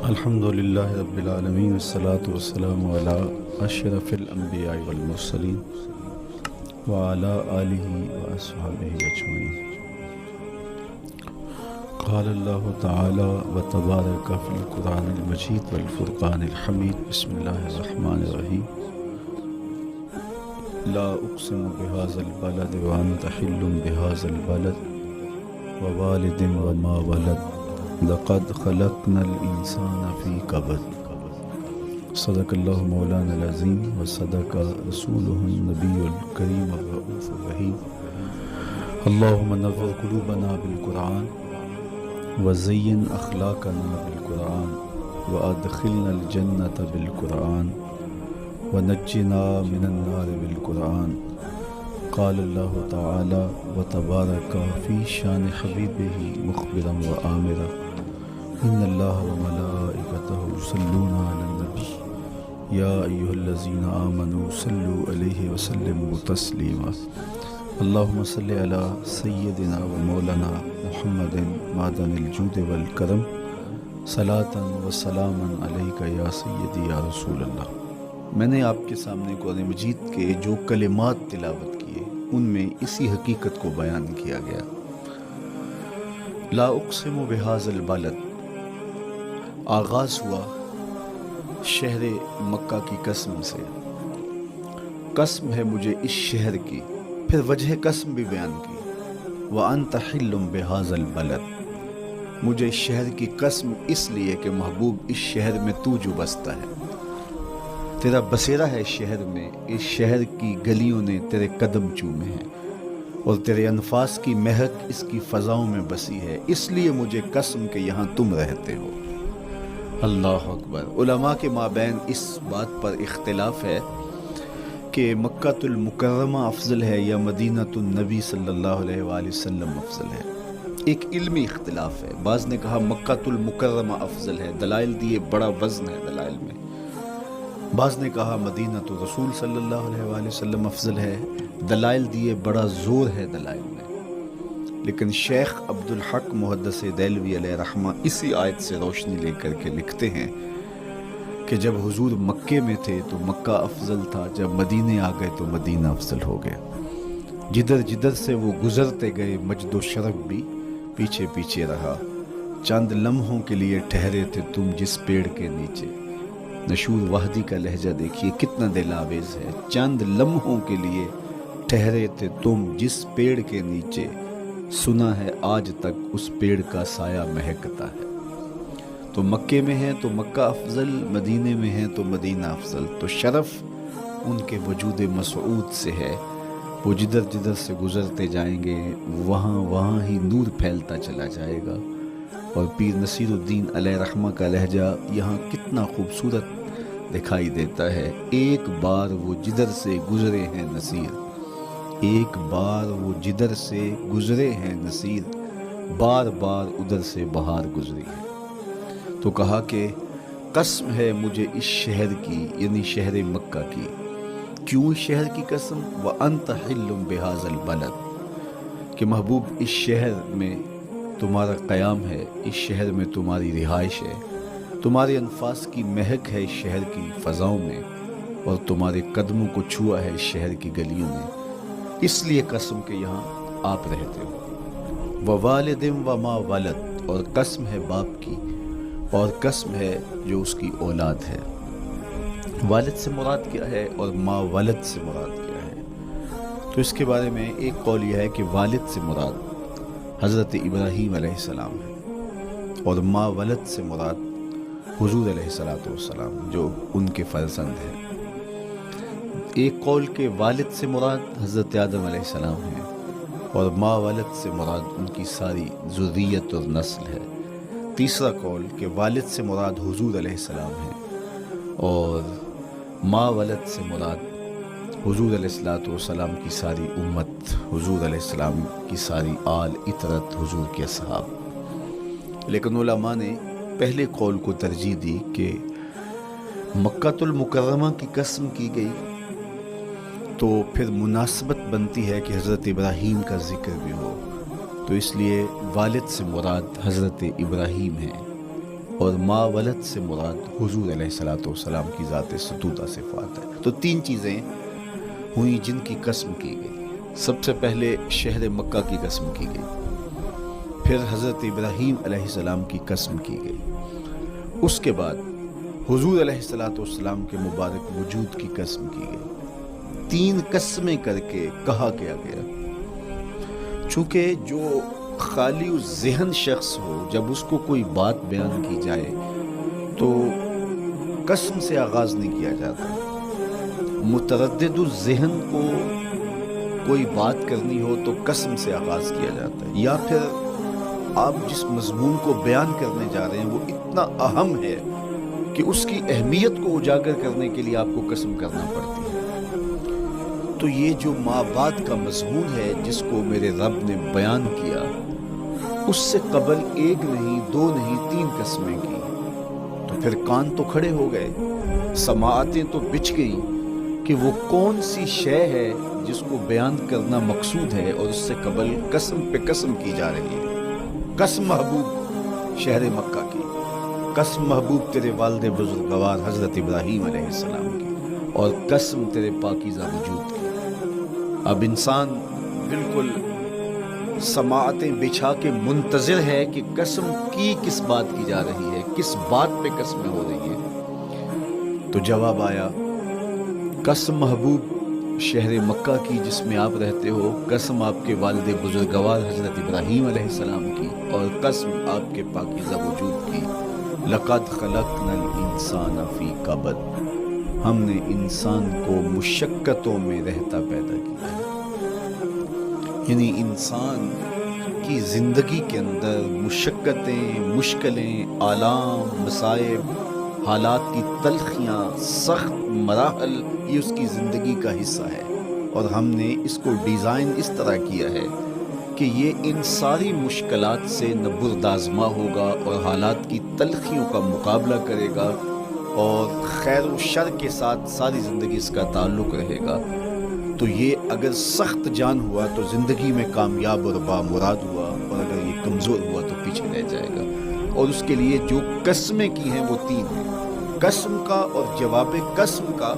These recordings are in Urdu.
الحمد للہ رب العالمین والصلاة والسلام علی اشرف الانبیاء والمرسلین وعلی آلہ واصحابہ اجمعین۔ قال اللہ تعالی وتبارک فی القرآن المجید والفرقان الحمید۔ بسم اللہ الرحمن الرحیم۔ لا اقسم بہذا البلد وانت حل بہذا البلد ووالد وما ولد لقد خلقنا الانسان فی کبد۔ صدق اللہ مولانا العظیم وصدق رسولہ النبی الکریم الرؤوف الرحیم۔ اللہم نور قلوبنا بالقرآن وزین اخلاقنا بالقرآن وادخلنا الجنة بالقرآن ونجنا من النار بالقرآن۔ قال اللہ تعالی وتبارک فی شان حبیبہ مخبرا وآمرا ان اللہ وملائکتہ یصلون علی النبی یا ایہا الذین آمنوا صلوا علیہ وسلموا تسلیما۔ اللہم صلی علی سیدنا و مولانا محمد معدن الجود والکرم صلاۃ و سلاما علیک یا سیدی یا رسول اللہ۔ میں نے آپ کے سامنے قرآن مجید کے جو کلمات تلاوت کیے ان میں اسی حقیقت کو بیان کیا گیا۔ لا اقسم بہذا البلد، آغاز ہوا شہر مکہ کی قسم سے۔ قسم ہے مجھے اس شہر کی، پھر وجہ قسم بھی بیان کی۔ وانت حل بہذا البلد، مجھے اس شہر کی قسم اس لیے کہ محبوب اس شہر میں تو جو بستا ہے، تیرا بسیرا ہے اس شہر میں، اس شہر کی گلیوں نے تیرے قدم چومے ہیں اور تیرے انفاس کی مہک اس کی فضاؤں میں بسی ہے، اس لیے مجھے قسم کہ یہاں تم رہتے ہو۔ اللہ اکبر۔ علماء کے مابین اس بات پر اختلاف ہے کہ مکۃ المکرمہ افضل ہے یا مدینۃ النبی صلی اللہ علیہ وآلہ وسلم افضل ہے۔ ایک علمی اختلاف ہے، بعض نے کہا مکۃ المکرمہ افضل ہے، دلائل دیے، بڑا وزن ہے دلائل میں۔ بعض نے کہا مدینۃ رسول صلی اللہ علیہ وآلہ وسلم افضل ہے، دلائل دیے، بڑا زور ہے دلائل میں۔ لیکن شیخ عبدالحق محدث دہلوی علیہ رحمہ اسی آیت سے روشنی لے کر کے لکھتے ہیں کہ جب حضور مکے میں تھے تو مکہ افضل تھا، جب مدینے آ گئے تو مدینہ افضل ہو گیا۔ جدھر جدھر سے وہ گزرتے گئے مجد و شرف بھی پیچھے پیچھے رہا۔ چند لمحوں کے لیے ٹھہرے تھے تم جس پیڑ کے نیچے۔ نشور وحدی کا لہجہ دیکھیے کتنا دل آویز ہے۔ چند لمحوں کے لیے ٹھہرے تھے تم جس پیڑ کے نیچے، سنا ہے آج تک اس پیڑ کا سایہ مہکتا ہے۔ تو مکے میں ہیں تو مکہ افضل، مدینے میں ہیں تو مدینہ افضل۔ تو شرف ان کے وجود مسعود سے ہے، وہ جدھر جدھر سے گزرتے جائیں گے وہاں وہاں ہی نور پھیلتا چلا جائے گا۔ اور پیر نصیر الدین علیہ رحمہ کا لہجہ یہاں کتنا خوبصورت دکھائی دیتا ہے۔ ایک بار وہ جدھر سے گزرے ہیں نصیر، ایک بار وہ جدھر سے گزرے ہیں نصیر، بار بار ادھر سے بہار گزری ہے۔ تو کہا کہ قسم ہے مجھے اس شہر کی، یعنی شہر مکہ کی۔ کیوں اس شہر کی قسم؟ وَأَنْتَ حِلٌّ بِهَذَا الْبَلَدِ، کہ محبوب اس شہر میں تمہارا قیام ہے، اس شہر میں تمہاری رہائش ہے، تمہارے انفاس کی مہک ہے اس شہر کی فضاؤں میں، اور تمہارے قدموں کو چھوا ہے اس شہر کی گلیوں نے، اس لیے قسم کہ یہاں آپ رہتے ہو۔ وَوَالِدٍ وَمَا وَلَدَ، اور قسم ہے باپ کی، اور قسم ہے جو اس کی اولاد ہے۔ والد سے مراد کیا ہے اور ما ولد سے مراد کیا ہے؟ تو اس کے بارے میں ایک قول یہ ہے کہ والد سے مراد حضرت ابراہیم علیہ السلام ہے، اور ما ولد سے مراد حضور علیہ السلام جو ان کے فرزند ہیں۔ ایک قول کہ والد سے مراد حضرت آدم علیہ السلام ہے، اور ما ولد سے مراد ان کی ساری ذریت اور نسل ہے۔ تیسرا قول کہ والد سے مراد حضور علیہ السلام ہے، اور ما ولد سے مراد حضور علیہ السلام کی ساری امت، حضور علیہ السلام کی ساری آل اطرت، حضور کے اصحاب۔ لیکن علماء نے پہلے قول کو ترجیح دی کہ مکۃ المکرمہ کی قسم کی گئی تو پھر مناسبت بنتی ہے کہ حضرت ابراہیم کا ذکر بھی ہو، تو اس لیے والد سے مراد حضرت ابراہیم ہیں، اور ما ولد سے مراد حضور علیہ الصلوۃ والسلام کی ذات ستودہ صفات ہے۔ تو تین چیزیں ہوئیں جن کی قسم کی گئی۔ سب سے پہلے شہر مکہ کی قسم کی گئی، پھر حضرت ابراہیم علیہ السلام کی قسم کی گئی، اس کے بعد حضور علیہ الصلوۃ والسلام کے مبارک وجود کی قسم کی گئی۔ تین قسمیں کر کے کہا کیا گیا، چونکہ جو خالی ذہن شخص ہو، جب اس کو کوئی بات بیان کی جائے تو قسم سے آغاز نہیں کیا جاتا۔ متردد الذہن کو کوئی بات کرنی ہو تو قسم سے آغاز کیا جاتا ہے، یا پھر آپ جس مضمون کو بیان کرنے جا رہے ہیں وہ اتنا اہم ہے کہ اس کی اہمیت کو اجاگر کرنے کے لیے آپ کو قسم کرنا پڑتی ہے۔ تو یہ جو ماں بعد کا مضمون ہے جس کو میرے رب نے بیان کیا، اس سے قبل ایک نہیں، دو نہیں، تین قسمیں کی۔ تو پھر کان تو کھڑے ہو گئے، سماعتیں تو بچھ گئیں کہ وہ کون سی شے ہے جس کو بیان کرنا مقصود ہے، اور اس سے قبل قسم پہ قسم کی جا رہی ہے۔ قسم محبوب شہر مکہ کی، قسم محبوب تیرے والد بزرگوار حضرت ابراہیم علیہ السلام کی، اور قسم تیرے پاکیزہ وجود کی۔ اب انسان بالکل سماعتیں بچھا کے منتظر ہے کہ قسم کی کس بات کی جا رہی ہے، کس بات پہ قسمیں ہو رہی ہیں۔ تو جواب آیا، قسم محبوب شہر مکہ کی جس میں آپ رہتے ہو، قسم آپ کے والد بزرگوار حضرت ابراہیم علیہ السلام کی، اور قسم آپ کے پاکیزہ وجود کی۔ لقد خلقنا الانسان فی کبد، ہم نے انسان کو مشقتوں میں رہتا پیدا کیا ہے۔ یعنی انسان کی زندگی کے اندر مشقتیں، مشکلیں، آلام، مصائب، حالات کی تلخیاں، سخت مراحل، یہ اس کی زندگی کا حصہ ہے، اور ہم نے اس کو ڈیزائن اس طرح کیا ہے کہ یہ ان ساری مشکلات سے نہ بردآزما ہوگا اور حالات کی تلخیوں کا مقابلہ کرے گا، اور خیر و شر کے ساتھ ساری زندگی اس کا تعلق رہے گا۔ تو یہ اگر سخت جان ہوا تو زندگی میں کامیاب اور بامراد ہوا، اور اگر یہ کمزور ہوا تو پیچھے رہ جائے گا۔ اور اس کے لیے جو قسمیں کی ہیں وہ تین ہیں۔ قسم کا اور جواب قسم کا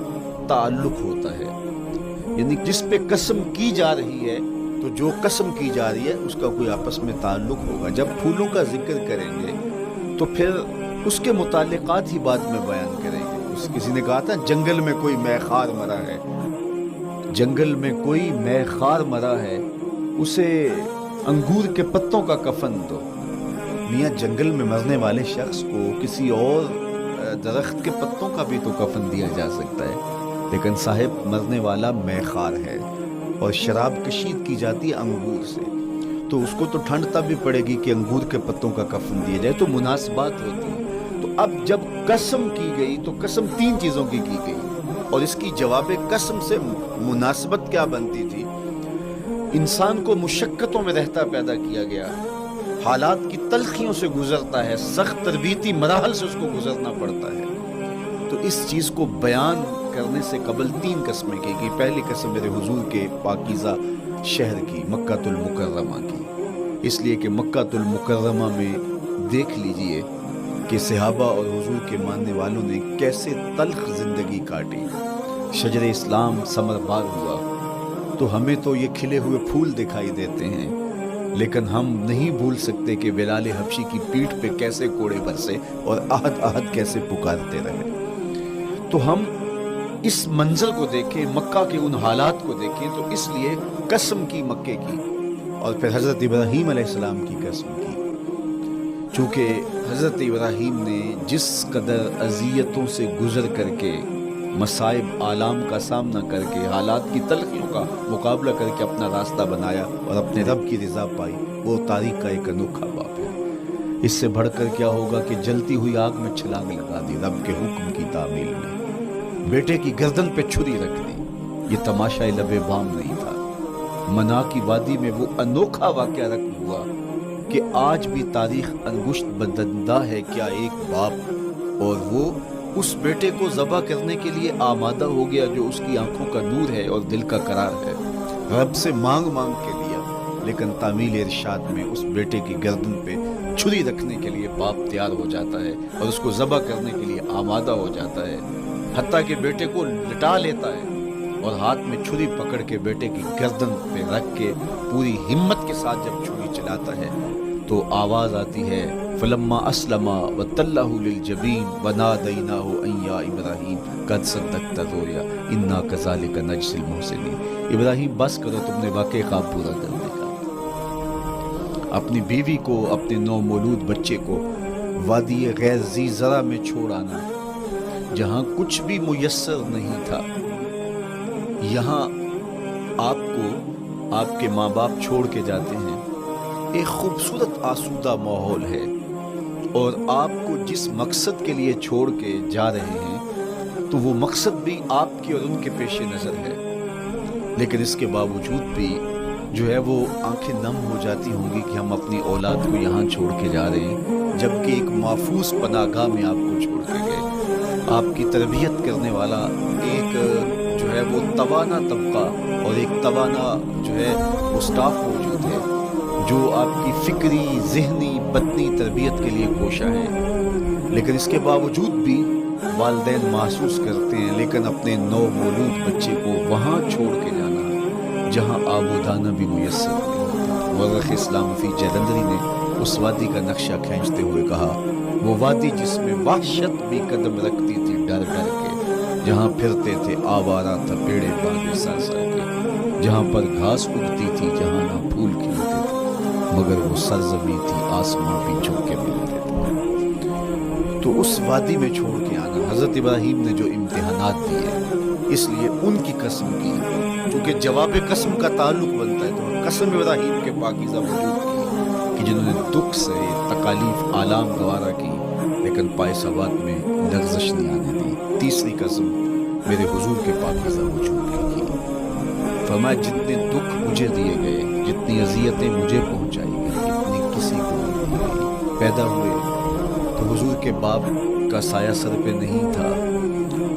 تعلق ہوتا ہے، یعنی جس پہ قسم کی جا رہی ہے تو جو قسم کی جا رہی ہے اس کا کوئی آپس میں تعلق ہوگا۔ جب پھولوں کا ذکر کریں گے تو پھر اس کے متعلقات ہی بعد میں بیان کریں گے۔ کسی نے کہا تھا جنگل میں کوئی مے خار مرا ہے، جنگل میں کوئی مے خار مرا ہے، اسے انگور کے پتوں کا کفن دو۔ میاں جنگل میں مرنے والے شخص کو کسی اور درخت کے پتوں کا بھی تو کفن دیا جا سکتا ہے، لیکن صاحب مرنے والا مے خار ہے، اور شراب کشید کی جاتی ہے انگور سے، تو اس کو تو ٹھنڈ تب بھی پڑے گی کہ انگور کے پتوں کا کفن دیا جائے، تو مناسبات ہوتی ہیں۔ تو اب جب قسم کی گئی تو قسم تین چیزوں کی گئی، اور اس کی جواب قسم سے مناسبت کیا بنتی تھی؟ انسان کو مشقتوں میں رہتا پیدا کیا گیا، حالات کی تلخیوں سے گزرتا ہے، سخت تربیتی مراحل سے اس کو گزرنا پڑتا ہے۔ تو اس چیز کو بیان کرنے سے قبل تین قسمیں کی گئی۔ پہلی قسم میرے حضور کے پاکیزہ شہر کی، مکہ المکرمہ کی، اس لیے کہ مکہ المکرمہ میں دیکھ لیجئے کہ صحابہ اور حضور کے ماننے والوں نے کیسے تلخ زندگی کاٹی۔ شجر اسلام ثمر بار ہوا تو ہمیں تو یہ کھلے ہوئے پھول دکھائی دیتے ہیں، لیکن ہم نہیں بھول سکتے کہ بلال حبشی کی پیٹھ پہ کیسے کوڑے برسے اور آہد آہد کیسے پکارتے رہے۔ تو ہم اس منظر کو دیکھیں، مکہ کے ان حالات کو دیکھیں، تو اس لیے قسم کی مکے کی، اور پھر حضرت ابراہیم علیہ السلام کی قسم کی، چونکہ حضرت ابراہیم نے جس قدر اذیتوں سے گزر کر کے، مصائب آلام کا سامنا کر کے، حالات کی تلخیوں کا مقابلہ کر کے اپنا راستہ بنایا اور اپنے رب کی رضا پائی، وہ تاریخ کا ایک انوکھا باب ہے۔ اس سے بڑھ کر کیا ہوگا کہ جلتی ہوئی آگ میں چھلانگ لگا دی رب کے حکم کی تعمیل میں، بیٹے کی گردن پہ چھری رکھ دی۔ یہ تماشا لب بام نہیں تھا، منا کی وادی میں وہ انوکھا واقعہ رقم ہوا کہ آج بھی تاریخ انگشت بدندہ ہے کیا ایک باپ، اور وہ اس بیٹے کو ذبح کرنے کے لیے آمادہ ہو گیا جو اس کی آنکھوں کا نور ہے اور دل کا قرار ہے، رب سے مانگ مانگ کے لیا، لیکن تعمیل ارشاد میں اس بیٹے کی گردن پہ چھری رکھنے کے لیے باپ تیار ہو جاتا ہے اور اس کو ذبح کرنے کے لیے آمادہ ہو جاتا ہے، حتیٰ کہ بیٹے کو لٹا لیتا ہے اور ہاتھ میں چھری پکڑ کے بیٹے کی گردن پہ رکھ کے پوری ہمت کے ساتھ جب چھری چلاتا ہے تو آواز آتی ہے فلما اسلما وتلہ للجبین ونادیناہ ان یا ابراہیم قد صدقت الرؤیا انا کذالک نجزی المحسنین۔ ابراہیم بس کرو، تم نے واقعی خواب پورا کر دیا۔ اپنی بیوی کو، اپنے نو مولود بچے کو وادی غیر ذی زرع میں چھوڑ آنا، جہاں کچھ بھی میسر نہیں تھا، یہاں آپ کو آپ کے ماں باپ چھوڑ کے جاتے ہیں، ایک خوبصورت آسودہ ماحول ہے، اور آپ کو جس مقصد کے لیے چھوڑ کے جا رہے ہیں تو وہ مقصد بھی آپ کے اور ان کے پیش نظر ہے، لیکن اس کے باوجود بھی جو ہے وہ آنکھیں نم ہو جاتی ہوں گی کہ ہم اپنی اولاد کو یہاں چھوڑ کے جا رہے ہیں، جبکہ ایک محفوظ پناہ گاہ میں آپ کو چھوڑ کے گئے۔ آپ کی تربیت کرنے والا ایک جو ہے وہ توانا طبقہ اور ایک توانا جو ہے وہ سٹاف موجود ہے جو آپ کی فکری، ذہنی، بدنی تربیت کے لیے کوشاں ہے، لیکن اس کے باوجود بھی والدین محسوس کرتے ہیں لیکن اپنے نو مولود بچے کو وہاں چھوڑ کے جانا جہاں آب و دانہ بھی میسر نہیں۔ مورخ اسلام فی جلندری نے اس وادی کا نقشہ کھینچتے ہوئے کہا، وہ وادی جس میں وحشت بھی قدم رکھتی تھی ڈر ڈر کے، جہاں پھرتے تھے آوارہ تھپیڑے باغ سر سر کے، جہاں پر گھاس اگتی تھی، جہاں نہ پھول کھلتے تھے، مگر وہ سرزمین تھی آسمان بھی جھک کے ملتے تھے۔ تو اس وادی میں چھوڑ کے آنا، حضرت ابراہیم نے جو امتحانات دیے، اس لیے ان کی قسم کی، چونکہ جواب قسم کا تعلق بنتا ہے تو قسم ابراہیم کے پاکیزہ وجود کی کہ جنہوں نے دکھ سے تکالیف آلام گوارا کی لیکن پائے ثبات میں لغزش نہیں آنے دی۔ تیسری قسم میرے حضور کے پاکیزہ وجود کی، فرمایا جتنے دکھ مجھے دیے گئے، جتنی اذیتیں مجھے پہنچائی گئی، اتنی کسی کو نہیں دی گئی۔ پیدا ہوئے تو حضور کے باپ کا سایہ سر پہ نہیں تھا،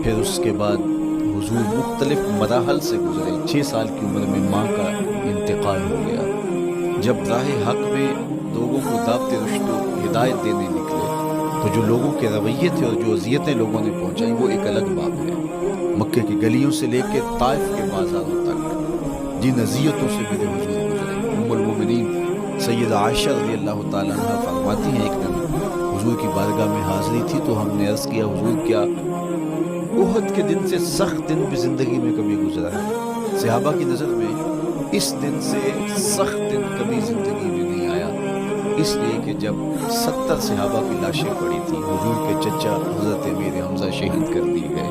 پھر اس کے بعد حضور مختلف مراحل سے گزرے، 6 سال کی عمر میں ماں کا انتقال ہو گیا۔ جب راہ حق میں لوگوں کو دعوت رشد و ہدایت دینے نکلے تو جو لوگوں کے رویے تھے اور جو اذیتیں لوگوں نے پہنچائی وہ ایک الگ بات ہے۔ مکے کی گلیوں سے لے کے طائف کے بازاروں تک جن اذیتوں سے میرے حضور گزرے، ام المومنین سیدہ عائشہ رضی اللہ تعالیٰ عنہ فرماتی ہیں ایک دن حضور کی بارگاہ میں حاضری تھی تو ہم نے عرض کیا حضور کیا احد کے دن سے سخت دن بھی زندگی میں کبھی گزرا ہے؟ صحابہ کی نظر میں اس دن سے سخت دن کبھی زندگی میں نہیں آیا، اس لیے کہ جب 70 صحابہ کی لاشیں پڑی تھی، حضور کے چچا حضرت امیر حمزہ شہید کر دیے گئے،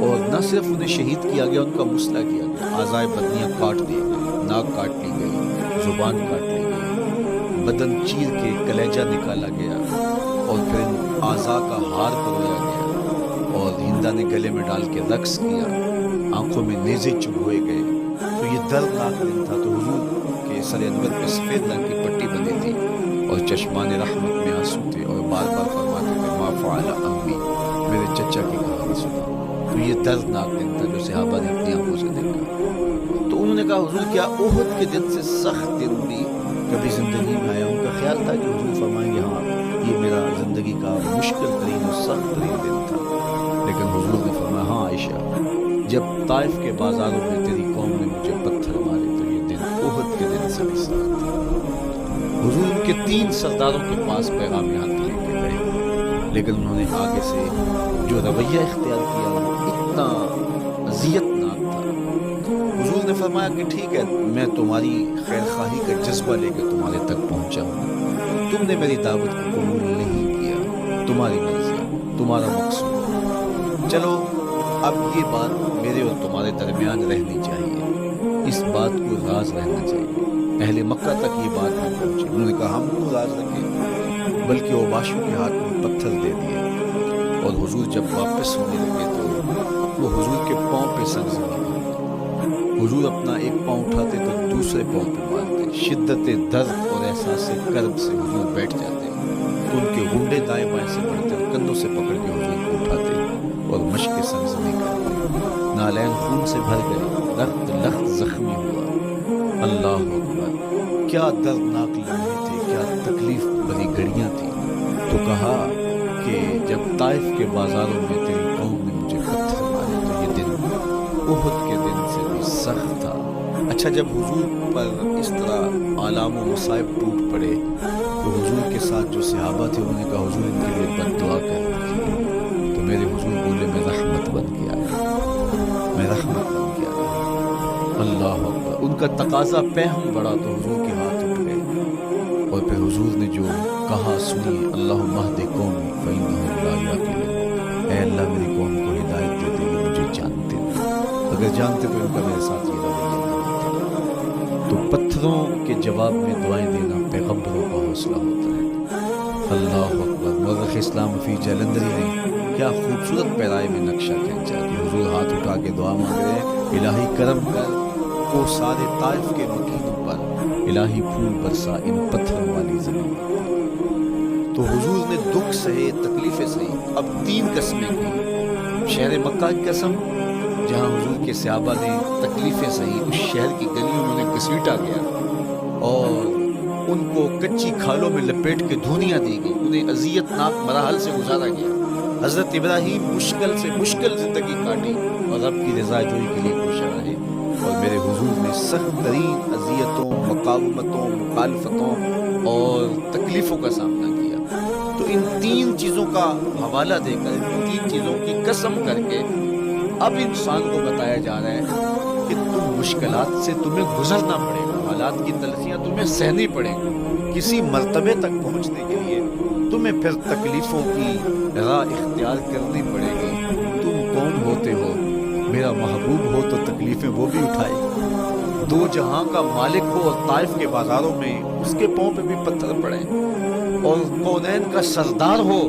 اور نہ صرف انہیں شہید کیا گیا، ان کا مسئلہ کیا گیا، اعضائے بدنیاں کاٹ دیے گئے، ناک کاٹ لی گئی، زبان کاٹ لی گئی، بدن چیر کے کلیجہ نکالا گیا، اور پھر ان اعضاء کا ہار پرویا گیا، اور ہندا نے گلے میں ڈال کے رقص کیا، آنکھوں میں نیزے چبھوئے گئے۔ تو یہ دردناک دن تھا، تو حضور کے سر انور پہ سفید رنگ کی پٹی بندھی تھی اور چشمان رحمت میں آنسو تھے، اور بار بار فرماتے تھے ما فعل امی، میرے چچا کی کہانی سنا۔ تو یہ دردناک دن تھا جو صحابہ نے اپنی آنکھوں سے دیکھا۔ تو انہوں نے کہا حضور کیا احد کے دن سے سخت دن بھی کبھی زندگی میں آیا؟ ان کا خیال تھا کہ حضور فرمائیں گے ہاں یہ میرا زندگی کا مشکل ترین اور سخت ترین دن تھا، لیکن حضور نے فرمایا ہاں عائشہ، جب طائف کے بازاروں میں تیری قوم نے مجھے پتھر مارے تو یہ دن احد کے دن سے بھی سخت تھا۔ حضور ان کے 3 سرداروں کے پاس پیغام حق لے کے گئے، لیکن انہوں نے آگے سے جو رویہ اختیار کیا وہ اتنا اذیتناک تھا۔ حضور نے فرمایا کہ ٹھیک ہے، میں تمہاری خیر خواہی کا جذبہ لے کے تمہارے تک پہنچا ہوں، تم نے میری دعوت کو قبول نہیں کیا، تمہاری مرضی، تمہارا مقصود، چلو اب یہ بات میرے اور تمہارے درمیان رہنی چاہیے، اس بات کو راز رہنا چاہیے، اہل مکہ تک یہ بات نہ پہنچے۔ انہوں نے کہا ہم کو راز رکھیں، بلکہ اوباشوں کے ہاتھ میں پتھر دے دیے، اور حضور جب واپس ہونے لگے تو وہ حضور کے پاؤں پہ سنگ زمین، حضور اپنا ایک پاؤں اٹھاتے تو دوسرے پاؤں پہ مارتے، شدت درد اور احساس کرب سے حضور بیٹھ جاتے تو ان کے گھنڈے دائیں بائیں سے بڑھتے اور کندھوں سے پکڑ کے حضور کو اٹھاتے اور مشق سمزمی کرتے، نالین خون سے بھر گئے، رخت لخت زخمی ہوا۔ اللہ اکبر، کیا دردناک لمحے تھے، کیا تکلیف بھری گھڑیاں تھیں، تو کہا کہ جب طائف کے بازاروں میں تیری قوم نے مجھے پتھر مارے تو یہ دن احد کے دن سے بھی سخت تھا۔ اچھا، جب حضور پر اس طرح آلام و مصائب ٹوٹ پڑے تو حضور کے ساتھ جو صحابہ تھے انہوں نے کہا حضور ان کے لیے بد دعا کر دیجیے، تو میرے حضور بولے میں رحمت بن کے آیا، میں رحمت بن کے آیا۔ اللہ اکبر، ان کا تقاضا پہم بڑا تو حضور کے ہاتھ اٹھ گئے، اور پھر حضور نے جو کہا سنیے، اللہم اہد قومی فإنہم لا یعقلون، اے اللہ میری قوم کو ہدایت دے دے، یہ مجھے جانتے ہیں، اگر جانتے تو ان کا میرے ساتھ یہ رویہ نہ ہوتا۔ تو پتھروں کے جواب میں دعائیں دینا پیغمبروں کا حوصلہ ہوتا ہے۔ اللہ اکبر، مورخ اسلام فی جلندری نے کیا خوبصورت پیرائے میں نقشہ کھینچا کہ حضور ہاتھ اٹھا کے دعا مانگ رہے ہیں، الہی کرم کر وہ سارے طائف کے مکینوں پر، الہی پھول برسا ان پتھروں والی زمین پر۔ تو حضور نے دکھ سہے، تکلیفیں سہی، اب 3 قسمیں کی۔ شہر مکہ کی قسم جہاں حضور کے صحابہ نے تکلیفیں سہی، اس شہر کی گلیوں میں انہیں گھسیٹا گیا اور ان کو کچی کھالوں میں لپیٹ کے دھونیاں دی گئی، انہیں اذیت ناک مراحل سے گزارا گیا۔ حضرت ابراہیم مشکل سے مشکل زندگی کاٹی اور رب کی رضا جوئی کے لیے کوشاں رہے، اور میرے حضور نے سخت ترین اذیتوں، مقاومتوں، مخالفتوں اور تکلیفوں کا سامنا کیا۔ تو ان 3 چیزوں کا حوالہ دے کر، ان 3 چیزوں کی قسم کر کے اب انسان کو بتایا جا رہا ہے کہ تم مشکلات سے تمہیں گزرنا پڑے گا، حالات کی تلخیاں تمہیں سہنی پڑے گی، کسی مرتبے تک پہنچنے کے لیے تمہیں پھر تکلیفوں کی راہ اختیار کرنی پڑے گی۔ تم کون ہوتے ہو؟ میرا محبوب ہو تو تکلیفیں وہ بھی اٹھائے، 2 جہاں کا مالک ہو اور طائف کے بازاروں میں اس کے پاؤں پہ بھی پتھر پڑے، اور کونین کا سردار ہو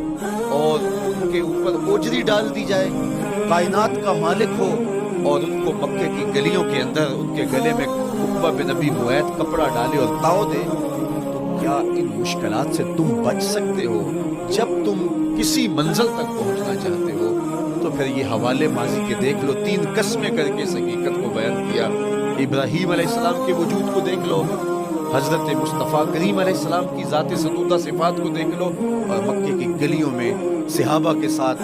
اور ان کے اوپر اوجری ڈال دی جائے، کائنات کا مالک ہو اور ان کو مکے کی گلیوں کے اندر ان کے گلے میں عقبہ بن ابی معیط کپڑا ڈالے اور تاؤ دے، تو کیا ان مشکلات سے تم بچ سکتے ہو؟ جب تم کسی منزل تک پہنچنا چاہتے ہو تو پھر یہ حوالے ماضی کے دیکھ لو، 3 قسمیں کر کے اس حقیقت کو بیان کیا۔ ابراہیم علیہ السلام کے وجود کو دیکھ لو، حضرت مصطفیٰ کریم علیہ السلام کی ذات ستودہ صفات کو دیکھ لو، اور مکے کی گلیوں میں صحابہ کے ساتھ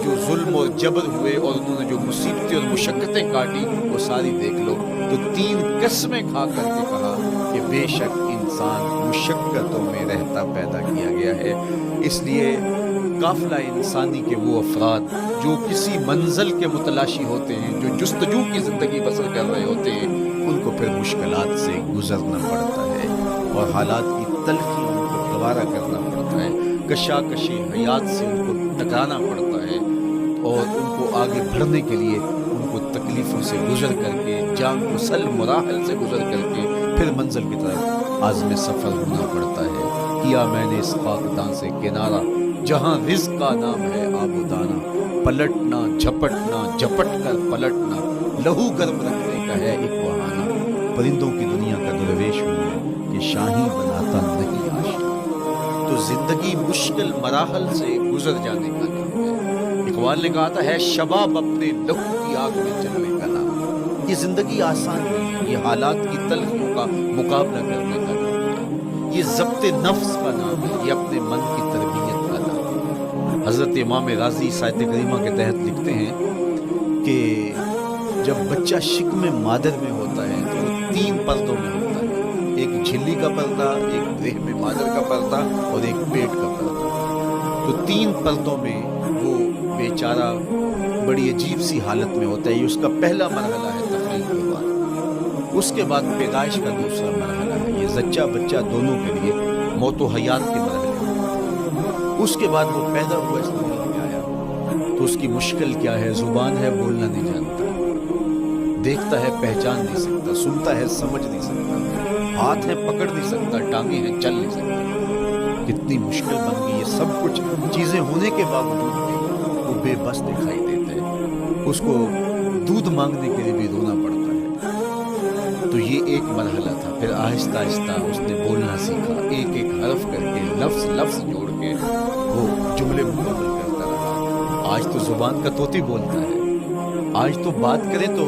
جو ظلم اور جبر ہوئے اور انہوں نے جو مصیبتیں اور مشقتیں کاٹی وہ ساری دیکھ لو۔ تو 3 قسمیں کھا کر کے کہا کہ بے شک انسان مشقتوں میں رہتا پیدا کیا گیا ہے، اس لیے قافلہ انسانی کے وہ افراد جو کسی منزل کے متلاشی ہوتے ہیں، جو جستجو کی زندگی بسر کر رہے ہوتے ہیں، ان کو پھر مشکلات سے گزرنا پڑتا ہے اور حالات کی تلخی ان کو گوارا کرنا پڑتا ہے، کشاکشی حیات سے ان کو ٹکرانا پڑتا ہے، اور ان کو آگے بڑھنے کے لیے ان کو تکلیفوں سے گزر کر کے، جان کو سل مراحل سے گزر کر کے پھر منزل کی طرف عازم سفر ہونا پڑتا ہے۔ کیا میں نے اس خاکدان سے کنارہ جہاں رزق کا نام ہے آب و دانہ، پلٹنا جھپٹنا جھپٹ کر پلٹنا، لہو گرم رکھنے کا ہے ایک بہانہ، پرندوں کی دنیا کا درویش ہوں میں کہ شاہی بناتا نہیں آشنا۔ تو زندگی مشکل مراحل سے گزر جانے کا نام ہے۔ اقبال نے کہا تھا ہے شباب اپنے لہو کی آگ میں جلنے کا نام۔ یہ زندگی آسان نہیں ہے، یہ حالات کی تلخیوں کا مقابلہ کرنے کا نام ہے، یہ ضبط نفس کا نام ہے، یہ اپنے من کی تربیت کا نام ہے۔ حضرت امام غازی سائت کریمہ کے تحت لکھتے ہیں کہ جب بچہ شکم مادر میں ہوتا ہے تو وہ 3 پردوں میں ہوتا ہے، ایک جھلی کا پردہ، ایک رحم مادر کا پردہ اور ایک پیٹ کا پردہ۔ تو 3 پردوں میں وہ بیچارہ بڑی عجیب سی حالت میں ہوتا ہے۔ یہ اس کا پہلا مرحلہ ہے تخلیق کے بعد، اس کے بعد پیدائش کا دوسرا مرحلہ ہے، یہ زچہ بچہ دونوں کے لیے موت و حیات کے مرحلے ہیں۔ اس کے بعد وہ پیدا ہوا اس دنیا میں آیا تو اس کی مشکل کیا ہے؟ زبان ہے بولنا نہیں جانتا، دیکھتا ہے پہچان نہیں سکتا، سنتا ہے سمجھ نہیں سکتا، ہاتھ ہے پکڑ نہیں سکتا، ٹانگیں ہیں چل نہیں سکتا۔ کتنی مشکل بن گئی، یہ سب کچھ چیزیں ہونے کے باوجود بھی وہ بے بس دکھائی دیتا ہے، اس کو دودھ مانگنے کے لیے بھی رونا پڑتا ہے۔ تو یہ ایک مرحلہ تھا، پھر آہستہ آہستہ اس نے بولنا سیکھا، ایک ایک حرف کر کے، لفظ لفظ جوڑ کے وہ جملے مکمل کرتا رہا۔ آج تو زبان کا طوطی بولتا ہے، آج تو بات کرے تو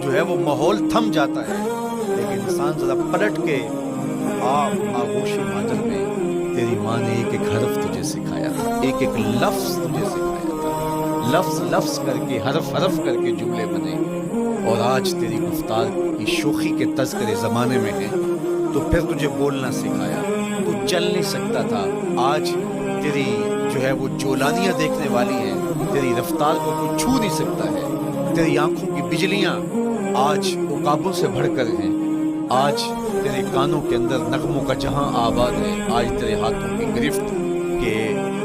جو ہے وہ ماحول تھم جاتا ہے، لیکن انسان ذرا پلٹ کے خواب آغوش مادر میں تیری ماں نے ایک ایک حرف تجھے سکھایا تھا، ایک ایک لفظ تجھے سکھایا تھا، لفظ لفظ کر کے، حرف حرف کر کے جملے بنے، اور آج تیری گفتار کی شوخی کے تذکرے زمانے میں ہیں، تو پھر تجھے بولنا سکھایا، تو چل نہیں سکتا تھا، آج تیری جو ہے وہ جولانیاں دیکھنے والی ہیں، تیری رفتار کو کوئی چھو نہیں سکتا ہے، تیری آنکھوں کی بجلیاں آج عقابوں سے بڑھ کر ہیں، آج تیرے کانوں کے اندر نغموں کا جہاں آباد ہے، آج تیرے ہاتھوں کی گرفت کہ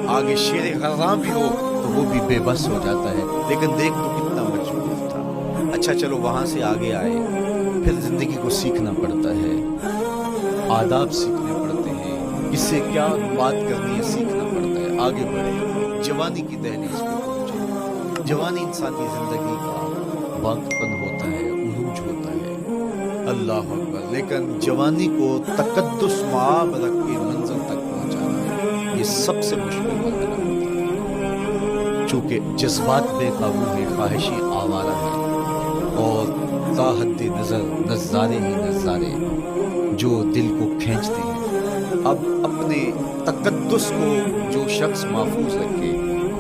آگے شیر غرام بھی ہو تو وہ بھی بے بس ہو جاتا ہے، لیکن دیکھ تو کتنا مجبور تھا۔ اچھا چلو وہاں سے آگے آئے، پھر زندگی کو سیکھنا پڑتا ہے، آداب سیکھنے پڑتے ہیں، کس سے کیا بات کرنی ہے سیکھنا پڑتا ہے، آگے بڑھے، جوانی کی دہلیز پہ پہنچے۔ جوانی انسانی زندگی کا باقپن ہوتا ہے، عروج ہوتا ہے، اللہ اکبر، لیکن جوانی کو تقدس معاب رکھ کے منزل تک پہنچانا یہ سب سے مشکل مرحلہ ہوتا ہے، چونکہ جذبات بے قابو ہے، خواہشیں آوارہ ہیں، اور تا حد نظر نظارے ہی نظارے جو دل کو کھینچتے ہیں۔ اب اپنے تقدس کو جو شخص محفوظ رکھے،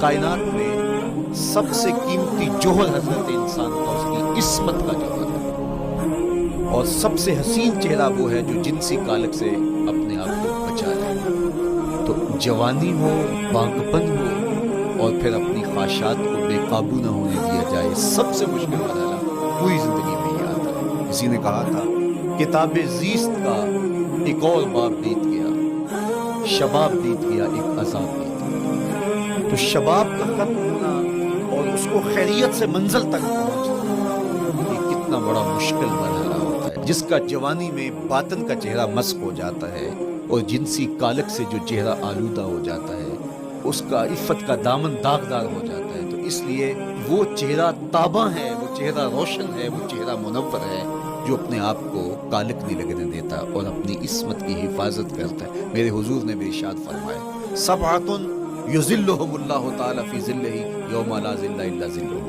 کائنات میں سب سے قیمتی جوہر حضرت انسان کا اس کی عصمت کا جوہر ہے، اور سب سے حسین چہرہ وہ ہے جو جنسی کالک سے اپنے آپ کو بچا لے۔ تو جوانی ہو، بانگپن ہو، اور پھر اپنی خواہشات کو بے قابو نہ ہونے دیا جائے، سب سے مشکل مرحلہ پوری زندگی میں ہی آتا ہے۔ کسی نے کہا تھا کتاب زیست کا ایک اور باب بیت گیا، شباب بیت گیا، ایک عذاب بیت گیا۔ تو شباب کا ختم ہونا اور اس کو خیریت سے منزل تک پہنچنا یہ کتنا بڑا مشکل مرحلہ ہوتا ہے، جس کا جوانی میں باطن کا چہرہ مسخ ہو جاتا ہے اور جنسی کالک سے جو چہرہ آلودہ ہو جاتا ہے اس کا عفت کا دامن داغدار ہو جاتا ہے۔ تو اس لیے وہ چہرہ تاباں ہے، وہ چہرہ روشن ہے، وہ چہرہ منور ہے جو اپنے آپ کو کالک نہیں لگنے دیتا اور اپنی عصمت کی حفاظت کرتا ہے۔ میرے حضور نے بھی ارشاد فرمایا، سبعۃ یظلھم اللہ تعالی فی ظلہ یوم لا ظل الا ظلہ،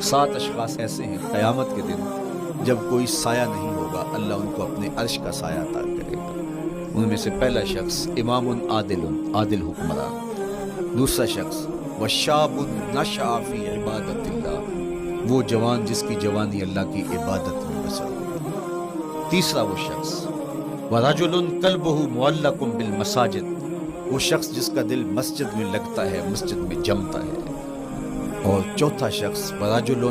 7 اشخاص ایسے ہیں قیامت کے دن جب کوئی سایہ نہیں ہوگا، اللہ ان کو اپنے عرش کا سایہ عطا کرے گا۔ ان میں سے پہلا شخص امام عادل حکمران، دوسرا شخص وشاب نشأ فی عبادت اللہ، وہ جوان جس کی جوانی اللہ کی عبادت میں بسر ہو، تیسرا وہ شخص ورجل قلبہ معلق بالمساجد، وہ شخص جس کا دل مسجد میں لگتا ہے، مسجد میں جمتا ہے، اور چوتھا شخص ورجل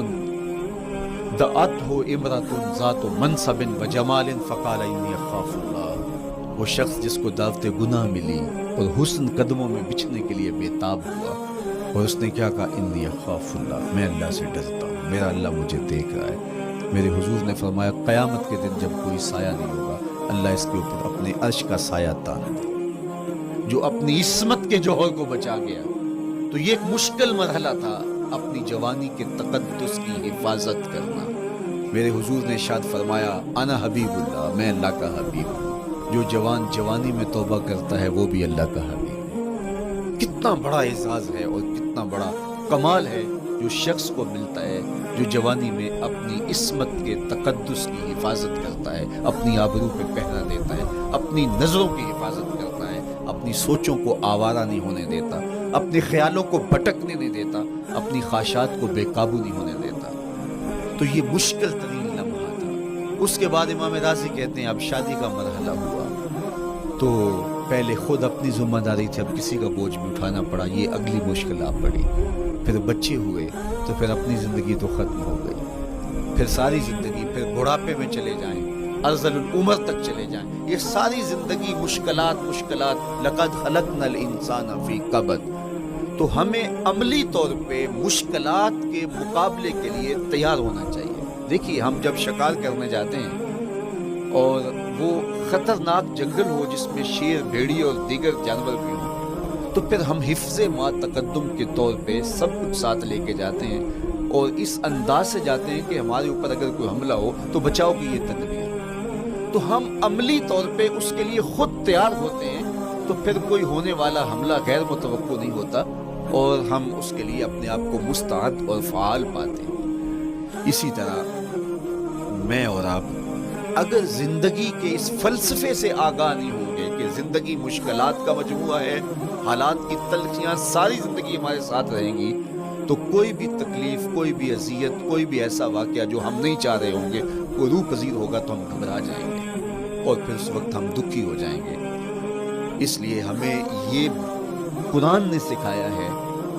دعته امرأة ذات منصب وجمال فقال انی اخاف اللہ، وہ شخص جس کو دعوت گناہ ملی اور حسن قدموں میں بچھنے کے لیے بےتاب ہوا، اور اس نے کیا کہا، انی اخاف اللہ، میں اللہ سے ڈرتا ہوں، میرا اللہ مجھے دیکھ رہا ہے۔ میرے حضور نے فرمایا قیامت کے دن جب کوئی سایہ نہیں ہوگا، اللہ اس کے اوپر اپنے عرش کا سایہ تان دے، جو اپنی عصمت کے جوہر کو بچا گیا۔ تو یہ ایک مشکل مرحلہ تھا، اپنی جوانی کے تقدس کی حفاظت کرنا۔ میرے حضور نے ارشاد فرمایا، انا حبیب اللہ، میں اللہ کا حبیب ہوں، جو جوان جوانی میں توبہ کرتا ہے وہ بھی اللہ کا حبیب ہے۔ کتنا بڑا اعزاز ہے اور کتنا بڑا کمال ہے جو شخص کو ملتا ہے جو جوانی میں اپنی عصمت کے تقدس کی حفاظت کرتا ہے، اپنی آبرو پہ پہرا دیتا ہے، اپنی نظروں کی حفاظت کرتا ہے، اپنی سوچوں کو آوارہ نہیں ہونے دیتا، اپنے خیالوں کو بھٹکنے نہیں دیتا، اپنی خواہشات کو بے قابو نہیں ہونے دیتا۔ تو یہ مشکل ترین لمحہ تھا۔ اس کے بعد امام راضی کہتے ہیں اب شادی کا مرحلہ ہوا تو پہلے خود اپنی ذمہ داری تھی، اب کسی کا بوجھ بھی اٹھانا پڑا، یہ اگلی مشکل آ پڑی۔ پھر بچے ہوئے تو پھر اپنی زندگی تو ختم ہو گئی، پھر ساری زندگی، پھر بڑھاپے میں چلے جائیں، ارذل العمر تک چلے جائیں، یہ ساری زندگی مشکلات لقد خلقنا الانسان فی کبد۔ تو ہمیں عملی طور پہ مشکلات کے مقابلے کے لیے تیار ہونا چاہیے۔ دیکھیے ہم جب شکار کرنے جاتے ہیں اور وہ خطرناک جنگل ہو جس میں شیر، بھیڑیے اور دیگر جانور بھی ہوں، تو پھر ہم حفظ ما تقدم کے طور پہ سب کچھ ساتھ لے کے جاتے ہیں اور اس انداز سے جاتے ہیں کہ ہمارے اوپر اگر کوئی حملہ ہو تو بچاؤ کی یہ تدبیر۔ تو ہم عملی طور پہ اس کے لیے خود تیار ہوتے ہیں، تو پھر کوئی ہونے والا حملہ غیر متوقع نہیں ہوتا اور ہم اس کے لیے اپنے آپ کو مستعد اور فعال پاتے ہیں۔ اسی طرح میں اور آپ اگر زندگی کے اس فلسفے سے آگاہ نہیں ہوں گے کہ زندگی مشکلات کا مجموعہ ہے، حالات کی تلخیاں ساری زندگی ہمارے ساتھ رہیں گی، تو کوئی بھی تکلیف، کوئی بھی اذیت، کوئی بھی ایسا واقعہ جو ہم نہیں چاہ رہے ہوں گے وہ روح پذیر ہوگا تو ہم گھبرا جائیں گے اور پھر اس وقت ہم دکھی ہو جائیں گے۔ اس لیے ہمیں یہ قرآن نے سکھایا ہے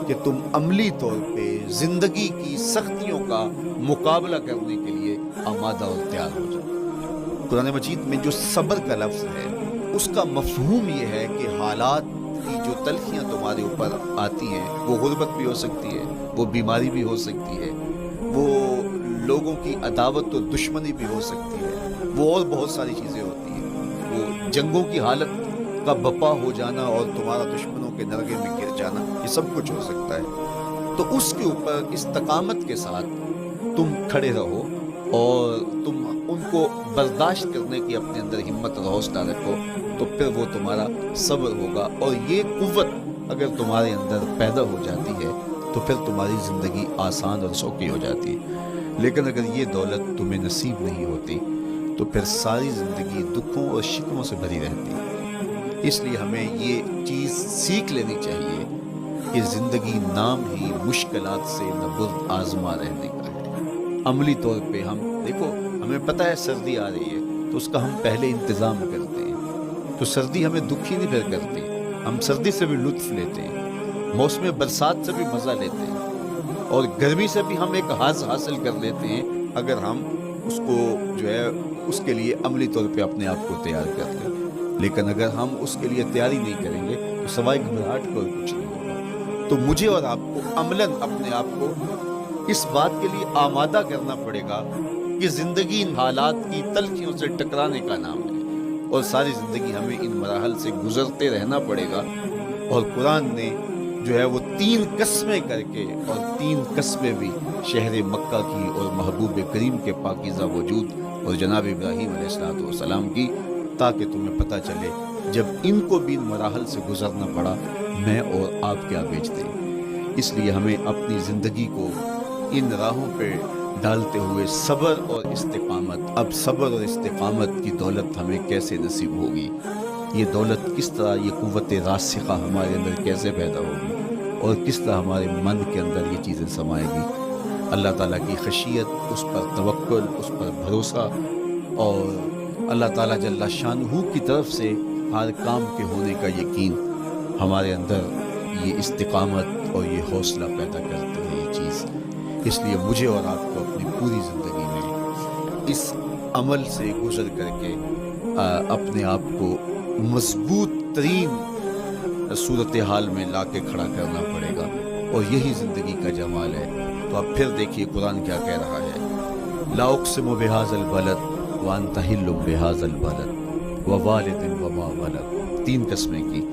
کہ تم عملی طور پہ زندگی کی سختیوں کا مقابلہ کرنے کے لیے آمادہ اور تیار ہو جاؤ۔ قرآن مجید میں جو صبر کا لفظ ہے اس کا مفہوم یہ ہے کہ حالات کی جو تلخیاں تمہارے اوپر آتی ہیں، وہ غربت بھی ہو سکتی ہے، وہ بیماری بھی ہو سکتی ہے، وہ لوگوں کی عداوت اور دشمنی بھی ہو سکتی ہے، وہ اور بہت ساری چیزیں ہوتی ہیں، وہ جنگوں کی حالت کا بپا ہو جانا اور تمہارا دشمنوں کے نرغے میں گر جانا، یہ سب کچھ ہو سکتا ہے۔ تو اس کے اوپر استقامت کے ساتھ تم کھڑے رہو اور تم ان کو برداشت کرنے کی اپنے اندر ہمت اور حوصلہ رکھو، تو پھر وہ تمہارا صبر ہوگا، اور یہ قوت اگر تمہارے اندر پیدا ہو جاتی ہے تو پھر تمہاری زندگی آسان اور سوکھی ہو جاتی ہے۔ لیکن اگر یہ دولت تمہیں نصیب نہیں ہوتی تو پھر ساری زندگی دکھوں اور شکووں سے بھری رہتی ہے۔ اس لیے ہمیں یہ چیز سیکھ لینی چاہیے کہ زندگی نام ہی مشکلات سے نبرد آزما رہنے کا ہے۔ عملی طور پہ ہم دیکھو، ہمیں پتہ ہے سردی آ رہی ہے تو اس کا ہم پہلے انتظام کرتے ہیں، تو سردی ہمیں دکھی نہیں پھر کرتی، ہم سردی سے بھی لطف لیتے ہیں، موسم برسات سے بھی مزہ لیتے ہیں، اور گرمی سے بھی ہم ایک حاص حاصل کر لیتے ہیں اگر ہم اس کو جو ہے اس کے لیے عملی طور پہ اپنے آپ کو تیار کر لیں۔ لیکن اگر ہم اس کے لیے تیاری نہیں کریں گے تو سوائے گھبراہٹ کو کچھ نہیں ہوگا۔ تو مجھے اور آپ کو عملاً اپنے آپ کو اس بات کے لیے آمادہ کرنا پڑے گا کہ زندگی ان حالات کی تلخیوں سے ٹکرانے کا نام ہے، اور ساری زندگی ہمیں ان مراحل سے گزرتے رہنا پڑے گا۔ اور قرآن نے جو ہے وہ 3 قسمیں کر کے، اور 3 قسمیں بھی شہر مکہ کی اور محبوب کریم کے پاکیزہ وجود اور جناب ابراہیم علیہ السلام کی، تاکہ تمہیں پتہ چلے جب ان کو بھی ان مراحل سے گزرنا پڑا میں اور آپ کیا بیچتے ہیں۔ اس لیے ہمیں اپنی زندگی کو ان راہوں پہ ڈالتے ہوئے صبر اور استقامت، اب صبر اور استقامت کی دولت ہمیں کیسے نصیب ہوگی، یہ دولت کس طرح، یہ قوت راسخہ ہمارے اندر کیسے پیدا ہوگی، اور کس طرح ہمارے من کے اندر یہ چیزیں سمائے گی۔ اللہ تعالیٰ کی خشیت، اس پر توکل، اس پر بھروسہ، اور اللہ تعالیٰ جل شانہ کی طرف سے ہر کام کے ہونے کا یقین ہمارے اندر یہ استقامت اور یہ حوصلہ پیدا کرتی ہے یہ چیز۔ اس لیے مجھے اور آپ کو اپنی پوری زندگی میں اس عمل سے گزر کر کے اپنے آپ کو مضبوط ترین صورتحال میں لا کے کھڑا کرنا پڑے گا، اور یہی زندگی کا جمال ہے۔ تو اب پھر دیکھیے قرآن کیا کہہ رہا ہے، لا اقسم بہذا البلد وانت حل بہذا البلد ووالد وما ولد، 3 قسمیں کی۔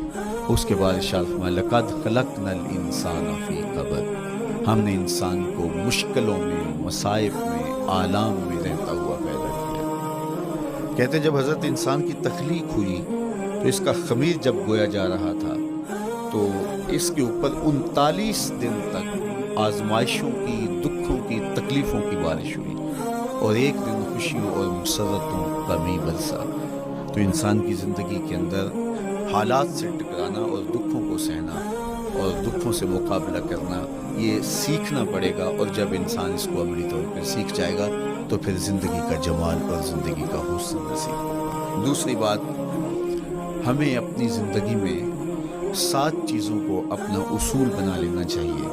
اس کے بعد ارشاد فرمایا لقد خلقنا الانسان فی کبد، ہم نے انسان کو مشکلوں میں، مصائب میں، آلام میں رہتا ہوا پیدا کیا۔ کہتے ہیں جب حضرت انسان کی تخلیق ہوئی تو اس کا خمیر جب گویا جا رہا تھا تو اس کے اوپر 39 دن تک آزمائشوں کی، دکھوں کی، تکلیفوں کی بارش ہوئی، اور ایک دن خوشیوں اور مسرتوں کا می برسا۔ تو انسان کی زندگی کے اندر حالات سے ٹکرانا اور دکھوں کو سہنا اور دکھوں سے مقابلہ کرنا، یہ سیکھنا پڑے گا، اور جب انسان اس کو عملی طور پر سیکھ جائے گا تو پھر زندگی کا جمال اور زندگی کا حسن نصیب ہوگا۔ دوسری بات، ہمیں اپنی زندگی میں 7 چیزوں کو اپنا اصول بنا لینا چاہیے،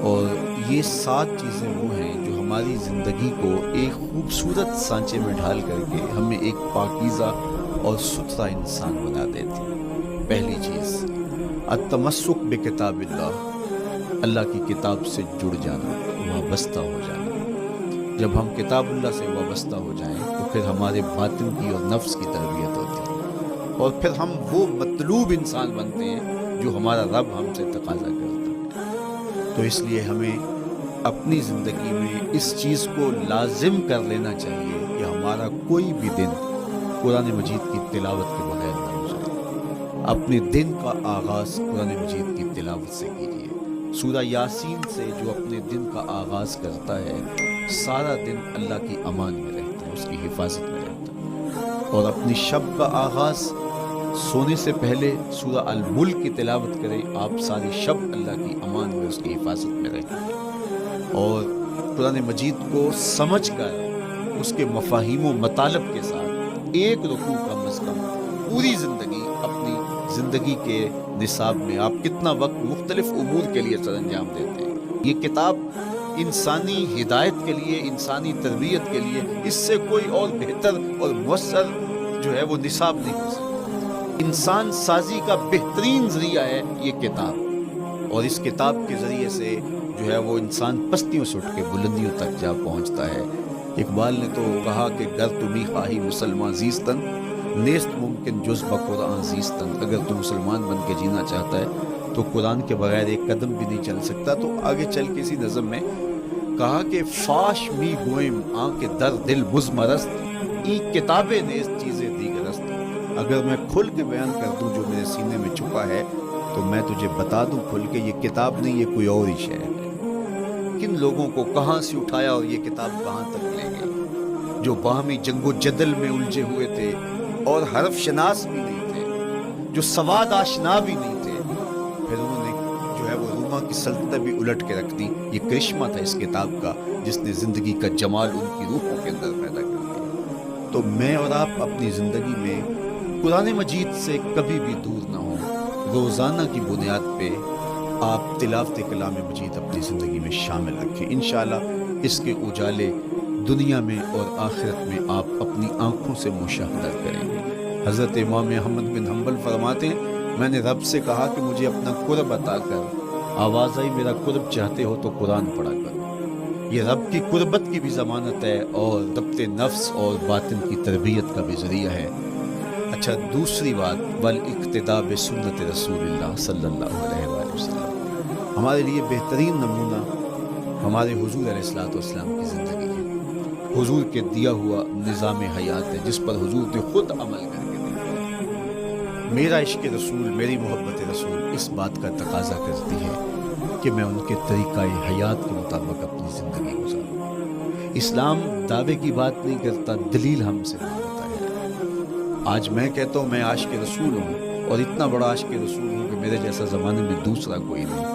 اور یہ 7 چیزیں وہ ہیں جو ہماری زندگی کو ایک خوبصورت سانچے میں ڈھال کر کے ہمیں ایک پاکیزہ اور ستھرا انسان بنا دیتی ہے۔ پہلی چیز، التمسک بکتاب اللہ، اللہ کی کتاب سے جڑ جانا، وابستہ ہو جانا۔ جب ہم کتاب اللہ سے وابستہ ہو جائیں تو پھر ہمارے باطن کی اور نفس کی تربیت ہوتی ہے، اور پھر ہم وہ مطلوب انسان بنتے ہیں جو ہمارا رب ہم سے تقاضا کرتا ہے۔ تو اس لیے ہمیں اپنی زندگی میں اس چیز کو لازم کر لینا چاہیے کہ ہمارا کوئی بھی دن قرآن مجید کی تلاوت کے بغیر نہ ہو جائے۔ اپنے دن کا آغاز قرآن مجید کی تلاوت سے کیجیے۔ سورہ یاسین سے جو اپنے دن کا آغاز کرتا ہے، سارا دن اللہ کی امان میں رہتا ہے، اس کی حفاظت میں رہتا ہے۔ اور اپنی شب کا آغاز سونے سے پہلے سورہ الملک کی تلاوت کریں، آپ ساری شب اللہ کی امان میں، اس کی حفاظت میں رہیں، اور قرآن مجید کو سمجھ کر اس کے مفاہیم و مطالب کے ساتھ ایک رکوع کم از کم پوری زندگی، اپنی زندگی کے نصاب میں آپ کتنا وقت مختلف امور کے لیے سر انجام دیتے ہیں۔ یہ کتاب انسانی ہدایت کے لیے، انسانی تربیت کے لیے اس سے کوئی اور بہتر اور مؤثر جو ہے وہ نصاب نہیں ہو سکتا۔ انسان سازی کا بہترین ذریعہ ہے یہ کتاب، اور اس کتاب کے ذریعے سے جو ہے وہ انسان پستیوں سے اٹھ کے بلندیوں تک جا پہنچتا ہے۔ اقبال نے تو کہا کہ گر تمی خواہی مسلمان زیستن، نیست ممکن جز بقرآن زیستن۔ اگر تو مسلمان بن کے جینا چاہتا ہے تو قرآن کے بغیر ایک قدم بھی نہیں چل سکتا۔ تو آگے چل کے اسی نظم میں کہا کہ فاش می گوئم آنکھ در دل مزمرست، ای کتابیں نیست چیزیں دیگرست۔ اگر میں کھل کے بیان کر دوں جو میرے سینے میں چھپا ہے تو میں تجھے بتا دوں کھل کے یہ کتاب نہیں، یہ کوئی اور ہی شے ہے۔ کن لوگوں کو کہاں سے اٹھایا اور یہ کتاب کہاں تک لے گئی، جو باہمی جنگ و جدل میں الجھے ہوئے تھے اور حرف شناس بھی نہیں تھے، جو سواد آشنا بھی نہیں تھے، پھر انہوں نے جو ہے وہ روما کی سلطنت بھی الٹ کے رکھ دی۔ یہ کرشمہ تھا اس کتاب کا جس نے زندگی کا جمال ان کی روحوں کے اندر پیدا کر دیا۔ تو میں اور آپ اپنی زندگی میں قرآن مجید سے کبھی بھی دور نہ ہوں، روزانہ کی بنیاد پہ آپ تلاوت کلام مجید اپنی زندگی میں شامل رکھیں۔ انشاءاللہ اس کے اجالے دنیا میں اور آخرت میں آپ اپنی آنکھوں سے مشاہدہ کریں گے۔ حضرت امام احمد بن حنبل فرماتے ہیں، میں نے رب سے کہا کہ مجھے اپنا قرب عطا کر، آواز آئی میرا قرب چاہتے ہو تو قرآن پڑھا کر۔ یہ رب کی قربت کی بھی ضمانت ہے اور ضبط نفس اور باطن کی تربیت کا بھی ذریعہ ہے۔ اچھا، دوسری بات، والاقتداء بسنت رسول اللہ صلی اللہ علیہ وآلہ وسلم۔ ہمارے لیے بہترین نمونہ ہمارے حضور علیہ الصلوۃ والسلام کی زندگی ہے، حضور کے دیا ہوا نظام حیات ہے جس پر حضور نے خود عمل کر کے دکھایا۔ میرا عشق رسول، میری محبت رسول اس بات کا تقاضا کرتی ہے کہ میں ان کے طریقہ حیات کے مطابق اپنی زندگی گزاروں۔ اسلام دعوے کی بات نہیں کرتا، دلیل ہم سے مانگتا ہے۔ آج میں کہتا ہوں میں عاشق رسول ہوں، اور اتنا بڑا عاشق رسول ہوں کہ میرے جیسا زمانے میں دوسرا کوئی نہیں۔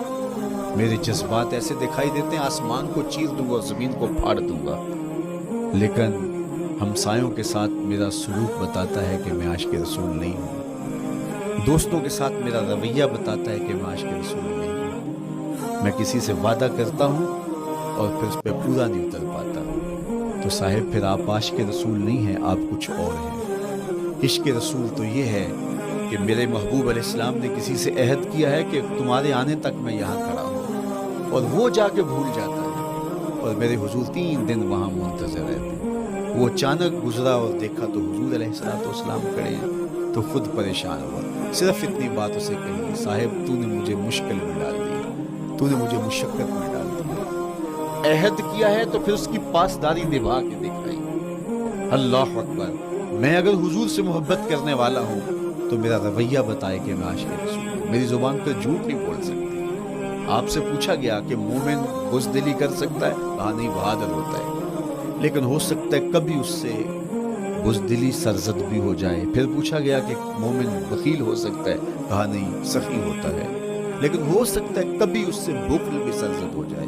میرے جذبات ایسے دکھائی دیتے ہیں آسمان کو چیر دوں گا اور زمین کو پھاڑ دوں گا، لیکن ہمسایوں کے ساتھ میرا سلوک بتاتا ہے کہ میں عاشق رسول نہیں ہوں۔ دوستوں کے ساتھ میرا رویہ بتاتا ہے کہ میں عاشق رسول نہیں ہوں۔ میں کسی سے وعدہ کرتا ہوں اور پھر اس پہ پورا نہیں اتر پاتا، تو صاحب پھر آپ عاشق رسول نہیں ہیں، آپ کچھ اور ہیں۔ عشق رسول تو یہ ہے کہ میرے محبوب علیہ السلام نے کسی سے عہد کیا ہے کہ تمہارے آنے تک میں یہاں کھڑا ہوں، اور وہ جا کے بھول جاتا ہے، اور میرے حضور 3 دن وہاں منتظر رہتے۔ وہ اچانک گزرا اور دیکھا تو حضور علیہ السلام کھڑے ہیں، تو خود پریشان ہوا، صرف اتنی بات اسے کہی، صاحب تو نے مجھے مشکل میں ڈال دیا، تو نے مجھے مشقت میں ڈال دیا۔ عہد کیا ہے تو پھر اس کی پاسداری نبھا کے دکھائی۔ اللہ اکبر! میں اگر حضور سے محبت کرنے والا ہوں تو میرا رویہ بتائے کہ میں عاشق رسول ہوں۔ میری زبان پہ جھوٹ نہیں بول سکتی۔ آپ سے پوچھا گیا کہ مومن بزدلی کر سکتا ہے؟ کہا نہیں، بہادر ہوتا ہے، لیکن ہو سکتا ہے کبھی اس سے بزدلی سرزد بھی ہو جائے۔ پھر پوچھا گیا کہ مومن بخیل ہو سکتا ہے؟ کہا نہیں، سخی ہوتا ہے، لیکن ہو سکتا ہے کبھی اس سے بخل بھی سرزد ہو جائے۔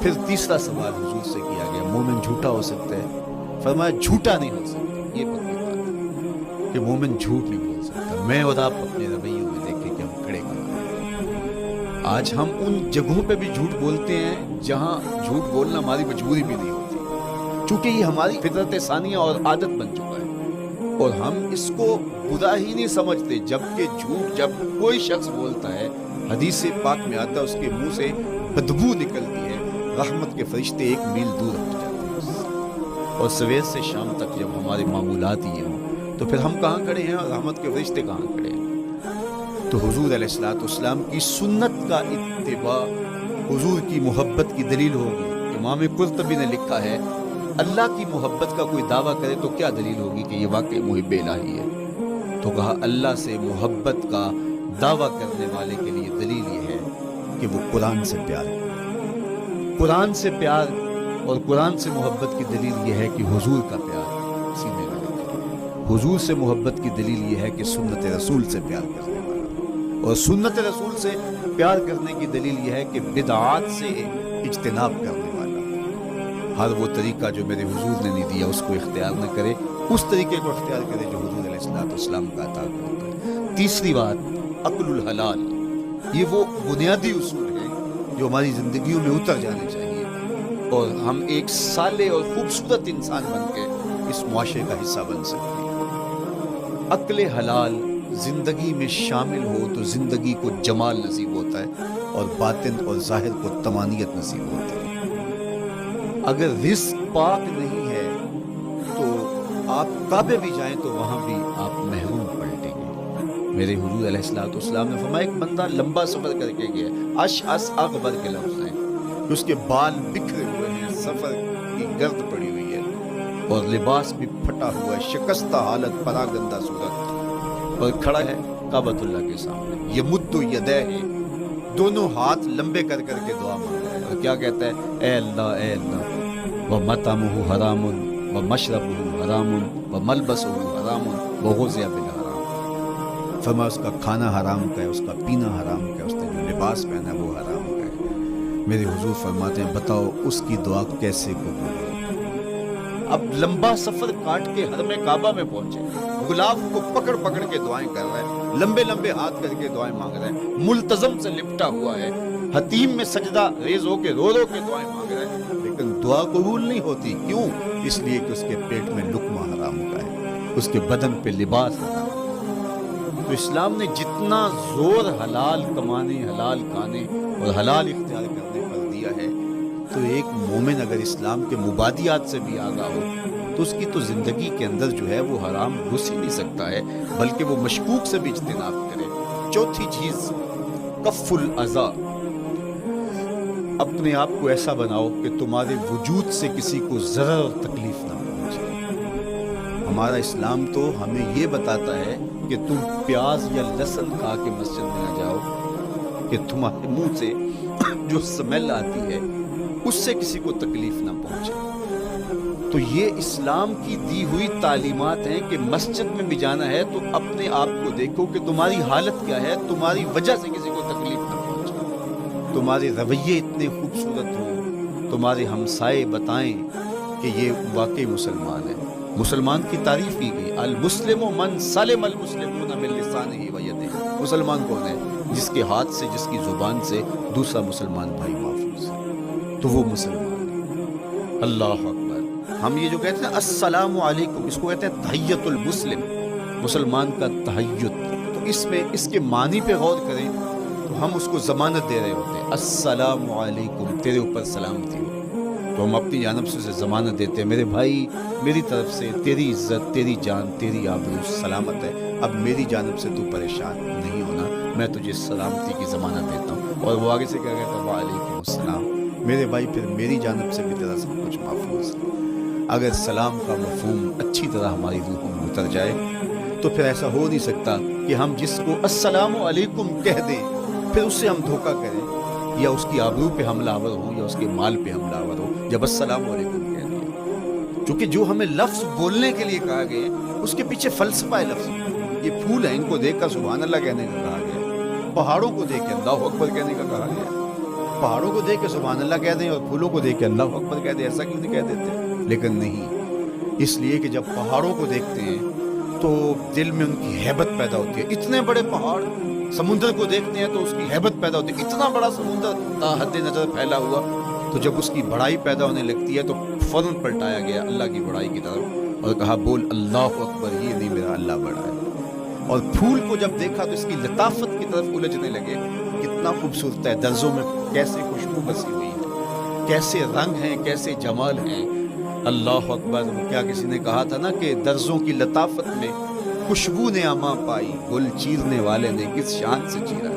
پھر تیسرا سوال حضور سے کیا گیا، مومن جھوٹا ہو سکتا ہے؟ فرمایا جھوٹا نہیں ہو سکتا۔ یہ پکی بات ہے کہ مومن جھوٹ نہیں بول سکتا۔ میں اور آپ اپنے رویوں میں دیکھیں کہ ہم کھڑے کہاں ہیں۔ آج ہم ان جگہوں پہ بھی جھوٹ بولتے ہیں جہاں جھوٹ بولنا ہماری مجبوری بھی نہیں ہوتی، چونکہ یہ ہماری فطرت ثانیہ اور عادت بن چکا ہے، اور ہم اس کو برا ہی نہیں سمجھتے۔ جبکہ جھوٹ جب کوئی شخص بولتا ہے، حدیث پاک میں آتا ہے اس کے منہ سے بدبو نکلتی ہے، رحمت کے فرشتے 1 میل دور ہٹ جاتے ہیں۔ اور سویر سے شام تک جب ہمارے معمولات یہ ہوں تو پھر ہم کہاں کھڑے ہیں اور رحمت کے فرشتے کہاں کھڑے ہیں؟ تو حضور علیہ الصلوۃ والسلام کی سنت کا اتباع حضور کی محبت کی دلیل ہوگی۔ امام قرطبی نے لکھا ہے، اللہ کی محبت کا کوئی دعویٰ کرے تو کیا دلیل ہوگی کہ یہ واقعی محب الہی ہے؟ تو کہا اللہ سے محبت کا دعویٰ کرنے والے کے لیے دلیل یہ ہے کہ وہ قرآن سے پیار کرے۔ قرآن سے پیار اور قرآن سے محبت کی دلیل یہ ہے کہ حضور کا پیار سینے میں رکھے۔ حضور سے محبت کی دلیل یہ ہے کہ سنت رسول سے پیار کرنے والا، اور سنت رسول سے پیار کرنے کی دلیل یہ ہے کہ بدعات سے اجتناب کرنے والا۔ ہر وہ طریقہ جو میرے حضور نے نہیں دیا اس کو اختیار نہ کرے، اس طریقے کو اختیار کرے جو حضور علیہ السلام کا عطا کرتا ہے۔ تیسری بات، عقل الحلال، یہ وہ بنیادی اصول ہیں جو ہماری زندگیوں میں اتر جانے چاہیے، اور ہم ایک صالح اور خوبصورت انسان بن کے اس معاشرے کا حصہ بن سکتے ہیں۔ عقل حلال زندگی میں شامل ہو تو زندگی کو جمال نصیب ہوتا ہے، اور باطن اور ظاہر کو طمانینت نصیب ہوتی ہے۔ اگر رزق پاک نہیں ہے تو آپ کعبے بھی جائیں تو وہاں بھی آپ محروم پلٹیں گے۔ میرے حضور علیہ السلام نے فرمایا ایک بندہ لمبا سفر کر کے گیا، اشعث اغبر کے لفظ ہیں، اس کے بال بکھرے ہوئے ہیں، سفر کی گرد پڑی ہوئی ہے، اور لباس بھی پھٹا ہوا ہے، شکستہ حالت، پراگندہ صورت، اور کھڑا ہے کعبۃ اللہ کے سامنے، یمد یدیہ، دونوں ہاتھ لمبے کر کر کے دعا مانگ رہا ہے، اور کیا کہتا ہے؟ اے اللہ اے اللہ، وَمَطْعَمُهُ حَرَامٌ وَمَشْرَبُهُ حَرَامٌ وَمَلْبَسُهُ حَرَامٌ وَغُذِّيَ بِالْحَرَامِ۔ فرمایا اس کا کھانا حرام کا ہے، اس کا پینا حرام کا ہے، اس نے جو لباس پہنا ہے وہ حرام کا ہے۔ میرے حضور فرماتے ہیں بتاؤ اس کی دعا کیسے قبول ہوگی؟ اب لمبا سفر کاٹ کے حرم کعبہ میں پہنچے، غلاف کو پکڑ پکڑ کے دعائیں کر رہا ہے، لمبے لمبے ہاتھ کر کے دعائیں مانگ رہے ہیں، ملتزم سے لپٹا ہوا ہے، حتیم میں سجدہ ریز ہو کے رو رو کے دعائیں مانگ رہے ہیں، لیکن دعا قبول نہیں ہوتی۔ کیوں؟ اس لیے کہ اس کے پیٹ میں لقمہ حرام کا ہے، اس کے بدن پہ لباس حرام ہے۔ تو اسلام نے جتنا زور حلال کمانے، حلال کھانے اور حلال اختیار کرنے پر دیا ہے، تو ایک مومن اگر اسلام کے مبادیات سے بھی آگاہ ہو تو اس کی تو زندگی کے اندر جو ہے وہ حرام گھس ہی نہیں سکتا ہے، بلکہ وہ مشکوک سے بھی اجتناب کرے۔ چوتھی چیز، کف الاذی، اپنے آپ کو ایسا بناؤ کہ تمہارے وجود سے کسی کو ضرر اور تکلیف نہ پہنچے۔ ہمارا اسلام تو ہمیں یہ بتاتا ہے کہ تم پیاز یا لہسن کھا کے مسجد میں نہ جاؤ کہ تمہارے منہ سے جو سمیل آتی ہے اس سے کسی کو تکلیف نہ پہنچے۔ تو یہ اسلام کی دی ہوئی تعلیمات ہیں کہ مسجد میں بھی جانا ہے تو اپنے آپ کو دیکھو کہ تمہاری حالت کیا ہے، تمہاری وجہ سے کسی کو تکلیف نہ پہنچے، تمہارے رویے اتنے خوبصورت ہوں، تمہارے ہمسائے بتائیں کہ یہ واقعی مسلمان ہے۔ مسلمان کی تعریف کی گئی، المسلم من سلم المسلمون من لسانہ و یدہ۔ مسلمان کون ہے؟ جس کے ہاتھ سے، جس کی زبان سے دوسرا مسلمان بھائی محفوظ ہے، تو وہ مسلمان ہے۔ اللہ اکبر۔ ہم یہ جو کہتے ہیں السلام علیکم، اس کو کہتے ہیں تحیت المسلم، مسلمان کا تحیت۔ تو اس میں اس کے معنی پہ غور کریں تو ہم اس کو ضمانت دے رہے ہوتے ہیں، السلام علیکم، تیرے اوپر سلامتی ہو، تو ہم اپنی جانب سے اسے ضمانت دیتے ہیں میرے بھائی، میری طرف سے تیری عزت، تیری جان، تیری آبرو سلامت ہے، اب میری جانب سے تو پریشان نہیں ہونا، میں تجھے سلامتی کی ضمانت دیتا ہوں۔ اور وہ آگے سے کیا کہتا ہے؟ وعلیکم السلام، میرے بھائی پھر میری جانب سے بھی تیرا سب کچھ محفوظ ہے۔ اگر سلام کا مفہوم اچھی طرح ہماری روحوں میں اتر جائے تو پھر ایسا ہو نہیں سکتا کہ ہم جس کو السلام علیکم کہہ دیں پھر اس سے ہم دھوکہ کریں، یا اس کی آبرو پہ حملہ آور ہوں، یا اس کے مال پہ حملہ آور ہو جب السلام علیکم کہہ دیا۔ کیونکہ جو ہمیں لفظ بولنے کے لیے کہا گیا اس کے پیچھے فلسفہ ہے لفظ۔ یہ پھول ہیں، ان کو دیکھ کر سبحان اللہ کہنے کا کہا گیا، پہاڑوں کو دیکھ کے اللہ اکبر کہنے کا کہا گیا۔ پہاڑوں کو دیکھ کے سبحان اللہ کہہ دیں اور پھولوں کو دیکھ کے اللہ اکبر کہہ دیں، ایسا کیوں نہیں کہہ دیتے؟ لیکن نہیں، اس لیے کہ جب پہاڑوں کو دیکھتے ہیں تو دل میں ان کی ہیبت پیدا ہوتی ہے۔ اتنے بڑے پہاڑ، سمندر کو دیکھتے ہیں تو اس کی ہیبت پیدا ہوتی ہے، اتنا بڑا سمندر تا حد نظر پھیلا ہوا، تو جب اس کی بڑائی پیدا ہونے لگتی ہے تو فوراً پلٹایا گیا اللہ کی بڑائی کی طرف اور کہا بول اللہ اکبر، یہ نہیں میرا اللہ بڑا ہے۔ اور پھول کو جب دیکھا تو اس کی لطافت کی طرف الجھنے لگے، کتنا خوبصورت ہے، درزوں میں کیسے خوشبو بسی ہوئی ہے، کیسے رنگ ہیں، کیسے جمال ہیں، اللہ اکبر۔ کیا کسی نے کہا تھا نا کہ درزوں کی لطافت میں خوشبو نے اما پائی، گل چیرنے والے نے کس شان سے چیرا۔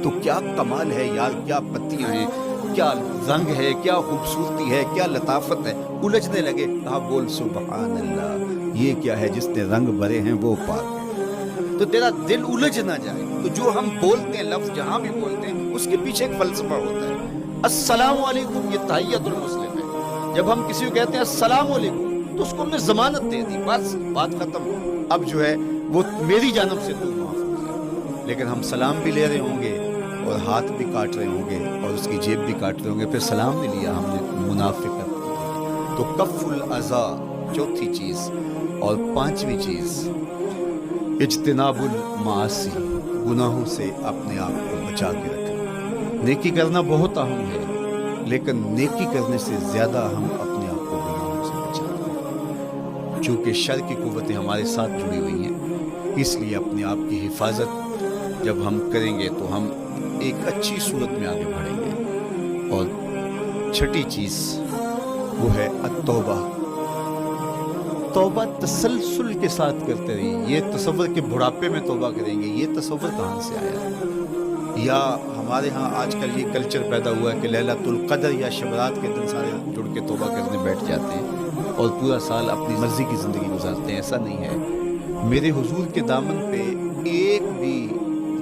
تو کیا کمال ہے یار، کیا پتیاں ہیں، کیا رنگ ہے، کیا خوبصورتی ہے، کیا لطافت ہے، الجھنے لگے۔ کہا بول سبحان اللہ، یہ کیا ہے جس نے رنگ بھرے ہیں وہ پاک ہے۔ تو تیرا دل الجھ نہ جائے، تو جو ہم بولتے ہیں لفظ جہاں بھی بولتے ہیں اس کے پیچھے ایک فلسفہ ہوتا ہے۔ السلام علیکم یہ تحیت المسلم ہے، جب ہم کسی کو کہتے ہیں السلام علیکم تو اس کو ہم نے ضمانت دے دی، بس بات ختم۔ اب جو ہے وہ میری جانب سے تو محفوظ ہے، لیکن ہم سلام بھی لے رہے ہوں گے اور ہاتھ بھی کاٹ رہے ہوں گے اور اس کی جیب بھی کاٹ رہے ہوں گے، پھر سلام نہیں لیا ہم نے، منافقت کی۔ تو کف الاذا چوتھی چیز، اور پانچویں چیز اجتناب المعاصی، گناہوں سے اپنے آپ کو بچا کے رکھنا۔ نیکی کرنا بہت اہم ہے، لیکن نیکی کرنے سے زیادہ ہم اپنے آپ کو گناہوں سے بچاتے ہیں، چونکہ شر کی قوتیں ہمارے ساتھ جڑی ہوئی ہیں، اس لیے اپنے آپ کی حفاظت جب ہم کریں گے تو ہم ایک اچھی صورت میں آگے بڑھیں گے۔ اور چھٹی چیز وہ ہے التوبہ۔ توبہ تسلسل کے ساتھ کرتے رہیے۔ یہ تصور کہ بڑھاپے میں توبہ کریں گے، یہ تصور کہاں سے آیا؟ یا ہمارے ہاں آج کل یہ کلچر پیدا ہوا ہے کہ لیلۃ القدر یا شب رات کے دن سارے جڑ کے توبہ کرنے بیٹھ جاتے ہیں اور پورا سال اپنی مرضی کی زندگی گزارتے ہیں۔ ایسا نہیں ہے۔ میرے حضور کے دامن پہ ایک بھی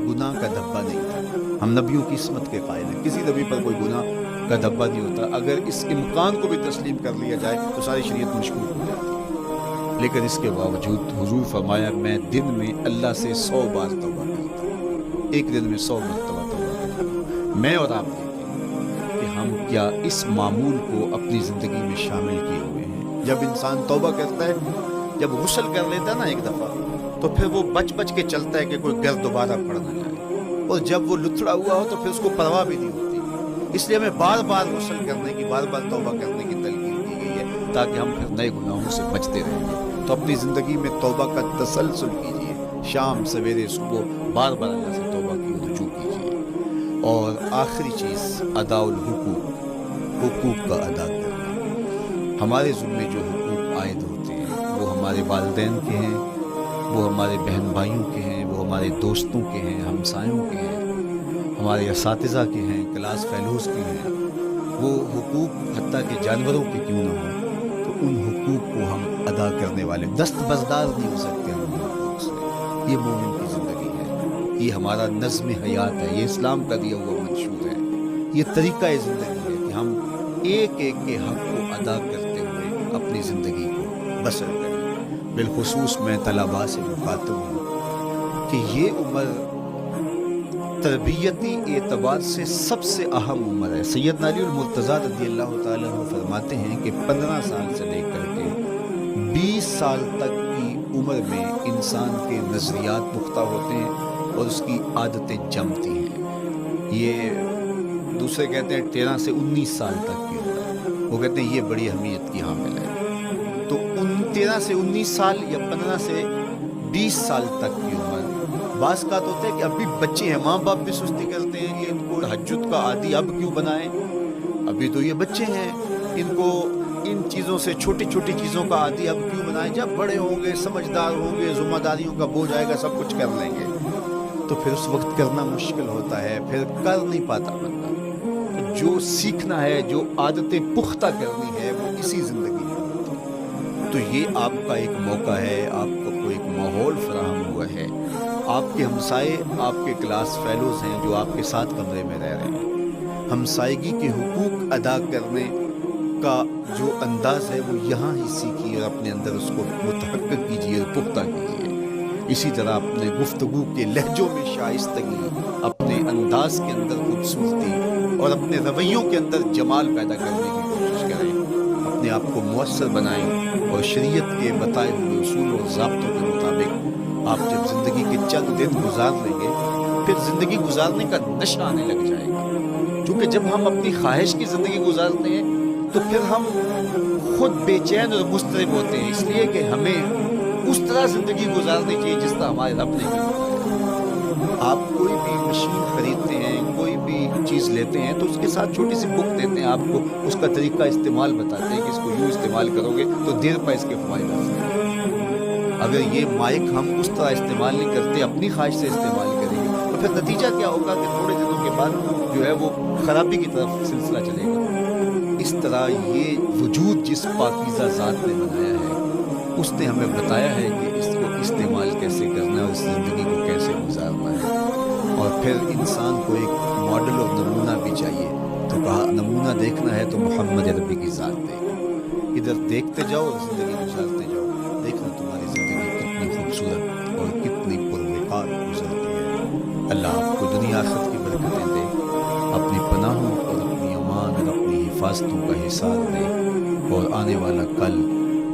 گناہ کا دھبا نہیں تھا۔ ہم نبیوں کی عصمت کے قائل ہیں، کسی نبی پر کوئی گناہ کا دھبا نہیں ہوتا۔ اگر اس امکان کو بھی تسلیم کر لیا جائے تو ساری شریعت مشکوک ہو جاتی ہے، لیکن اس کے باوجود حضور فرمایا میں دن میں اللہ سے 100 بار توبہ کرتا ہوں، ایک دن میں 100 مرتبہ توبہ کرتا ہوں۔ میں اور آپ دیکھیں کہ ہم کیا اس معمول کو اپنی زندگی میں شامل کیے ہوئے ہیں۔ جب انسان توبہ کرتا ہے، جب غسل کر لیتا ہے نا ایک دفعہ، تو پھر وہ بچ بچ کے چلتا ہے کہ کوئی گرد دوبارہ پڑ نہ جائے، اور جب وہ لتھڑا ہوا ہو تو پھر اس کو پرواہ بھی نہیں ہوتی۔ اس لیے ہمیں بار بار غسل کرنے کی، بار بار توبہ کرنے کی تلقین کی گئی ہے، تاکہ ہم پھر نئے گناہوں سے بچتے رہیں گے۔ تو اپنی زندگی میں توبہ کا تسلسل کیجیے، شام سویرے صبح بار بار اللہ سے توبہ کی رجوع کیجیے۔ اور آخری چیز ادا الحقوق، حقوق کا ادا کرنا۔ ہمارے ذمے جو حقوق عائد ہوتے ہیں وہ ہمارے والدین کے ہیں، وہ ہمارے بہن بھائیوں کے ہیں، وہ ہمارے دوستوں کے ہیں، ہمسایوں کے ہیں، ہمارے اساتذہ کے ہیں، کلاس فیلوز کے ہیں۔ وہ حقوق حتیٰ کہ جانوروں کے کیوں نہ ہوں، تو ان حقوق کو ہم ادا کرنے والے دستبردار نہیں ہو سکتے ہم ان حقوق سے۔ یہ مومن کی زندگی ہے، یہ ہمارا نظم حیات ہے، یہ اسلام کا دیا ہوا منشور ہے، یہ طریقہ زندگی ہے کہ ہم ایک ایک کے حق کو ادا کرتے ہوئے اپنی زندگی کو بسر کریں۔ بالخصوص میں طلباء سے مخاطب ہوں کہ یہ عمر تربیتی اعتبار سے سب سے اہم عمر ہے۔ سیدنا علی المرتضیٰ رضی اللہ تعالیٰ عنہ فرماتے ہیں کہ 15 سال سے لے کر کے 20 سال تک کی عمر میں انسان کے نظریات پختہ ہوتے ہیں اور اس کی عادتیں جمتی ہیں۔ یہ دوسرے کہتے ہیں 13 سے 19 سال تک کی عمر، وہ کہتے ہیں یہ بڑی اہمیت کی حامل ہے۔ تو 13 سے 19 سال یا 15 سے 20 سال تک کی عمر، بعض کا تو ہوتا ہے کہ اب بھی بچے ہیں، ماں باپ بھی سستی کرتے ہیں کہ ان کو تہجد کا عادی اب کیوں بنائیں، ابھی تو یہ بچے ہیں، ان کو ان چیزوں سے، چھوٹی چھوٹی چیزوں کا عادی اب کیوں بنائیں، جب بڑے ہوں گے، سمجھدار ہوں گے، ذمہ داریوں کا بوجھ آئے گا، سب کچھ کر لیں گے۔ تو پھر اس وقت کرنا مشکل ہوتا ہے، پھر کر نہیں پاتا بندہ۔ جو سیکھنا ہے، جو عادتیں پختہ کرنی ہے، وہ اسی زندگی میں ہوتی ہے۔ تو یہ آپ کا ایک موقع ہے، آپ کو ایک ماحول فراہم ہوا ہے۔ آپ کے ہمسائے آپ کے کلاس فیلوز ہیں جو آپ کے ساتھ کمرے میں رہ رہے ہیں۔ ہمسائیگی کے حقوق ادا کرنے کا جو انداز ہے وہ یہاں ہی سیکھیے اور اپنے اندر اس کو متحقق کیجیے اور پختہ کیجیے۔ اسی طرح اپنے گفتگو کے لہجوں میں شائستگی، اپنے انداز کے اندر خوبصورتی اور اپنے رویوں کے اندر جمال پیدا کرنے کی کوشش کریں۔ اپنے آپ کو مؤثر بنائیں اور شریعت کے بتائے ہوئے اصول اور ضابطوں کے مطابق آپ جب زندگی کے چند دن گزار لیں گے، پھر زندگی گزارنے کا نشہ آنے لگ جائے گا۔ کیونکہ جب ہم اپنی خواہش کی زندگی گزارتے ہیں تو پھر ہم خود بے چین اور مضطرب ہوتے ہیں، اس لیے کہ ہمیں اس طرح زندگی گزارنی چاہیے جس طرح ہمارے رب نے بتایا۔ آپ کوئی بھی مشین خریدتے ہیں، کوئی بھی چیز لیتے ہیں تو اس کے ساتھ چھوٹی سی بک دیتے ہیں، آپ کو اس کا طریقہ استعمال بتاتے ہیں کہ اس کو یوں استعمال کرو گے تو دیر پر اس کے فوائد حاصل ہیں۔ اگر یہ مائک ہم اس طرح استعمال نہیں کرتے، اپنی خواہش سے استعمال کریں گے تو پھر نتیجہ کیا ہوگا کہ تھوڑے دنوں کے بعد جو ہے وہ خرابی کی طرف سلسلہ چلے گا۔ اس طرح یہ وجود جس پاکیزہ ذات نے بنایا ہے، اس نے ہمیں بتایا ہے کہ اس کو استعمال کیسے کرنا ہے اور اس زندگی کو کیسے گزارنا ہے۔ اور پھر انسان کو ایک ماڈل اور نمونہ بھی چاہیے، تو کہا نمونہ دیکھنا ہے تو محمد عربی کی ذات دیکھو، ادھر دیکھتے جاؤ اور زندگی گزارتے جاؤ، دیکھنا تمہاری زندگی کتنی خوبصورت آخرت کی برکتیں دے، اپنی پناہوں اور اپنی امان اور اپنی حفاظتوں کا حصار دے، اور آنے والا کل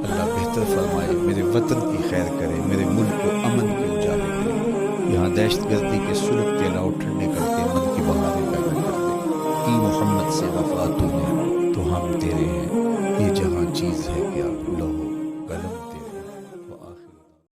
اللہ بہتر فرمائے، میرے وطن کی خیر کرے، میرے ملک کو امن کے اجالے دے، یہاں دہشت گردی کے سلگتے الاؤ ٹھنڈے کر کے من کی بہاریں پیدا کر دے۔ کی محمد سے وفا تو نے تو ہم تیرے ہیں، یہ جہاں چیز ہے کیا لو